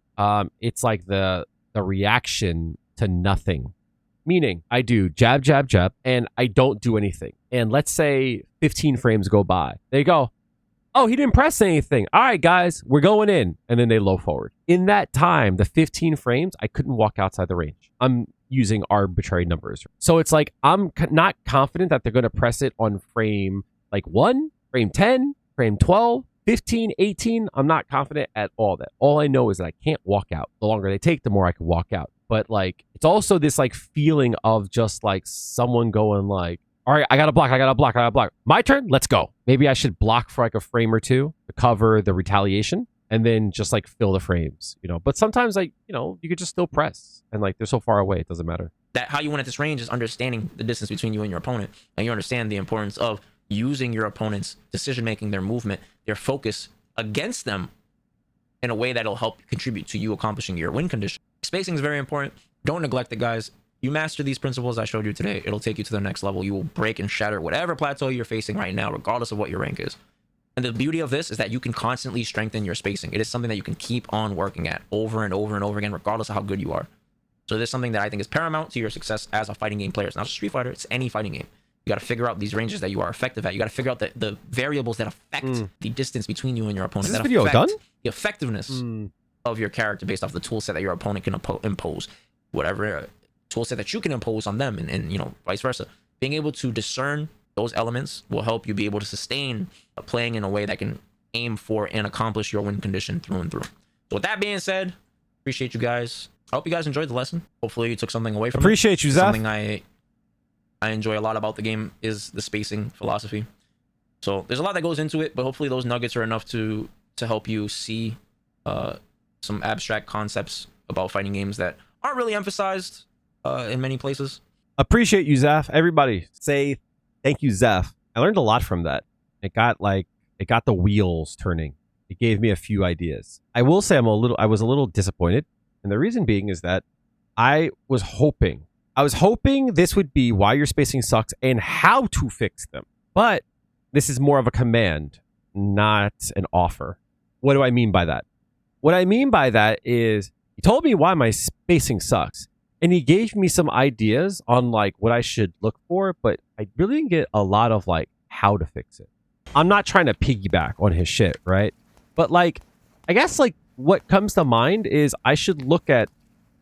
It's like the reaction to nothing. Meaning I do jab, and I don't do anything. And let's say 15 frames go by. They go, oh, he didn't press anything. All right, guys, we're going in. And then they low forward. In that time, the 15 frames, I couldn't walk outside the range. I'm using arbitrary numbers. So it's like, I'm not confident that they're going to press it on frame like 1, frame 10, frame 12, 15, 18. I'm not confident at all that. All I know is that I can't walk out. The longer they take, the more I can walk out. But like, it's also this like feeling of just like someone going like, all right, I got to block. My turn. Let's go. Maybe I should block for like a frame or two to cover the retaliation and then just like fill the frames, you know. But sometimes like, you know, you could just still press and like they're so far away. It doesn't matter. That how you win at this range is understanding the distance between you and your opponent. And you understand the importance of using your opponent's decision-making, their movement, their focus against them in a way that'll help contribute to you accomplishing your win condition. Spacing is very important. Don't neglect it, guys. You master these principles I showed you today, it'll take you to the next level. You will break and shatter whatever plateau you're facing right now, regardless of what your rank is. And the beauty of this is that you can constantly strengthen your spacing. It is something that you can keep on working at over and over and over again, regardless of how good you are. So this is something that I think is paramount to your success as a fighting game player. It's not just Street Fighter, it's any fighting game. You got to figure out these ranges that you are effective at. You got to figure out the variables that affect the distance between you and your opponent. Is this video done? The effectiveness of your character based off the tool set that your opponent can impose. Whatever tool set that you can impose on them, and you know, vice versa. Being able to discern those elements will help you be able to sustain playing in a way that can aim for and accomplish your win condition through and through. So with that being said, appreciate you guys. I hope you guys enjoyed the lesson. Hopefully you took something away from it. Appreciate you, Zaf. Something I enjoy a lot about the game is the spacing philosophy. So there's a lot that goes into it, but hopefully those nuggets are enough to help you see some abstract concepts about fighting games that aren't really emphasized in many places. Appreciate you, Zaf. Everybody say thank you, Zaf. I learned a lot from that. It got the wheels turning. It gave me a few ideas. I will say I was a little disappointed. And the reason being is that I was hoping this would be why your spacing sucks and how to fix them. But this is more of a command, not an offer. What do I mean by that? What I mean by that is he told me why my spacing sucks. And he gave me some ideas on like what I should look for, but I really didn't get a lot of like how to fix it. I'm not trying to piggyback on his shit, right? But like, I guess like what comes to mind is I should look at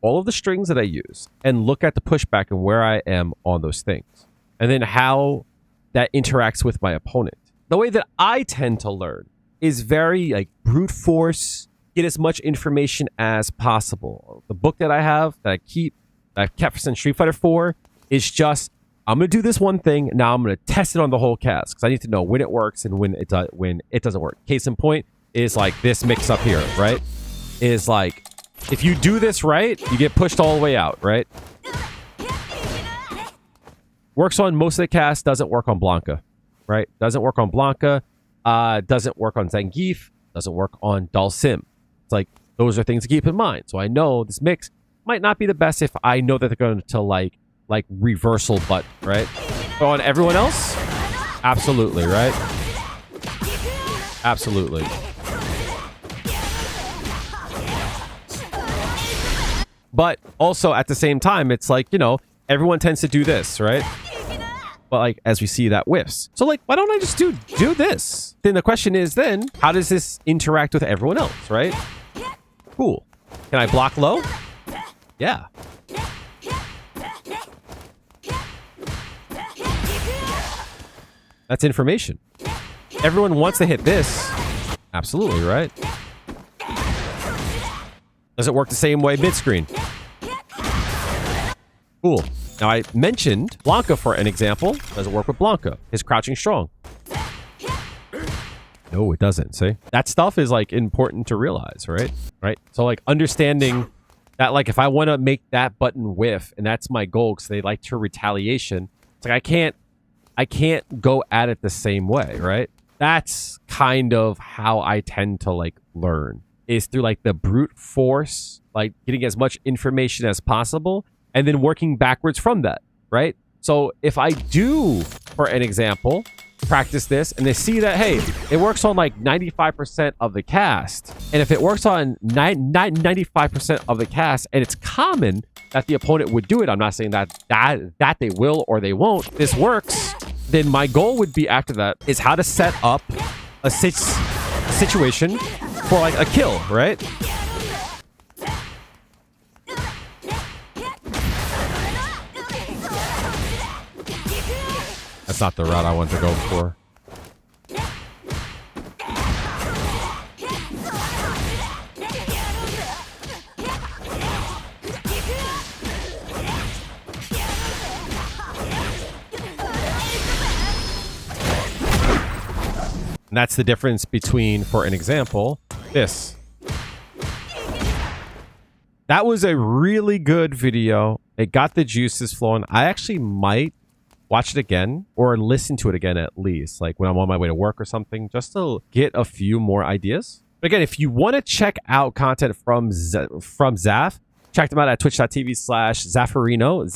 all of the strings that I use and look at the pushback and where I am on those things. And then how that interacts with my opponent. The way that I tend to learn is very like brute force, get as much information as possible. The book that I have that I've kept since Street Fighter 4 is just, I'm going to do this one thing. Now I'm going to test it on the whole cast because I need to know when it works and when it doesn't work. Case in point is like this mix up here, right? Is like, if you do this right, you get pushed all the way out, right? Works on most of the cast, doesn't work on Blanca, right? Doesn't work on Blanca, doesn't work on Zangief, doesn't work on Dalsim. It's like, those are things to keep in mind. So I know this mix might not be the best if I know that they're going to like reversal butt, right? But on everyone else, absolutely, right? Absolutely. But also at the same time, it's like, you know, everyone tends to do this, right? But like, as we see, that whiffs. So like, why don't I just do this? Then the question is then, how does this interact with everyone else, right? Cool. Can I block low? Yeah. That's information. Everyone wants to hit this. Absolutely, right? Does it work the same way mid-screen? Cool. Now, I mentioned Blanca for an example. Does it work with Blanca? Is crouching strong? No, it doesn't. See? That stuff is, like, important to realize, right? Right? So, like, understanding that, like, if I want to make that button whiff, and that's my goal, because they like to retaliation, it's like, I can't go at it the same way, right? That's kind of how I tend to, like, learn. Is through, like, the brute force, like, getting as much information as possible, and then working backwards from that, right? So if I do, for an example, practice this, and they see that, hey, it works on like 95% of the cast, and if it works on 95% of the cast, and it's common that the opponent would do it, I'm not saying that they will or they won't, this works, then my goal would be after that is how to set up a situation for like a kill, right? That's not the route I want to go for. And that's the difference between, for an example, this. That was a really good video. It got the juices flowing. I actually might watch it again or listen to it again at least, like when I'm on my way to work or something, just to get a few more ideas. But again, if you want to check out content from Zaf, check them out at twitch.tv/Zaferino,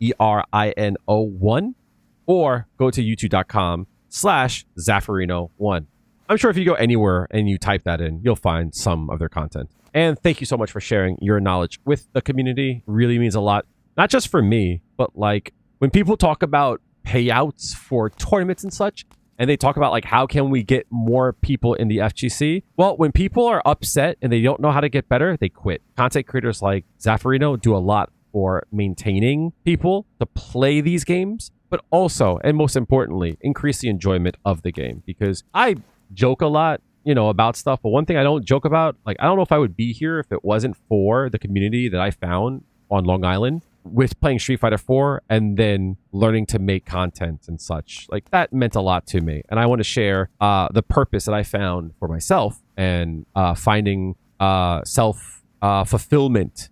Zaferino1, or go to youtube.com/Zaferino1. I'm sure if you go anywhere and you type that in, you'll find some of their content. And thank you so much for sharing your knowledge with the community. It really means a lot, not just for me, but like when people talk about payouts for tournaments and such, and they talk about like, how can we get more people in the FGC? Well, when people are upset and they don't know how to get better, they quit. Content creators like Zaferino do a lot for maintaining people to play these games, but also, and most importantly, increase the enjoyment of the game. Because I joke a lot, you know, about stuff, but one thing I don't joke about, like, I don't know if I would be here if it wasn't for the community that I found on Long Island with playing Street Fighter 4 and then learning to make content and such. Like, that meant a lot to me. And I want to share the purpose that I found for myself and finding self-fulfillment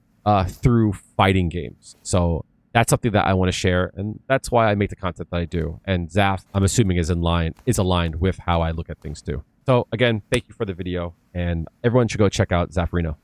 through fighting games. So that's something that I want to share, and that's why I make the content that I do. And Zaf, I'm assuming, is aligned with how I look at things too. So again, thank you for the video, and everyone should go check out Zaferino.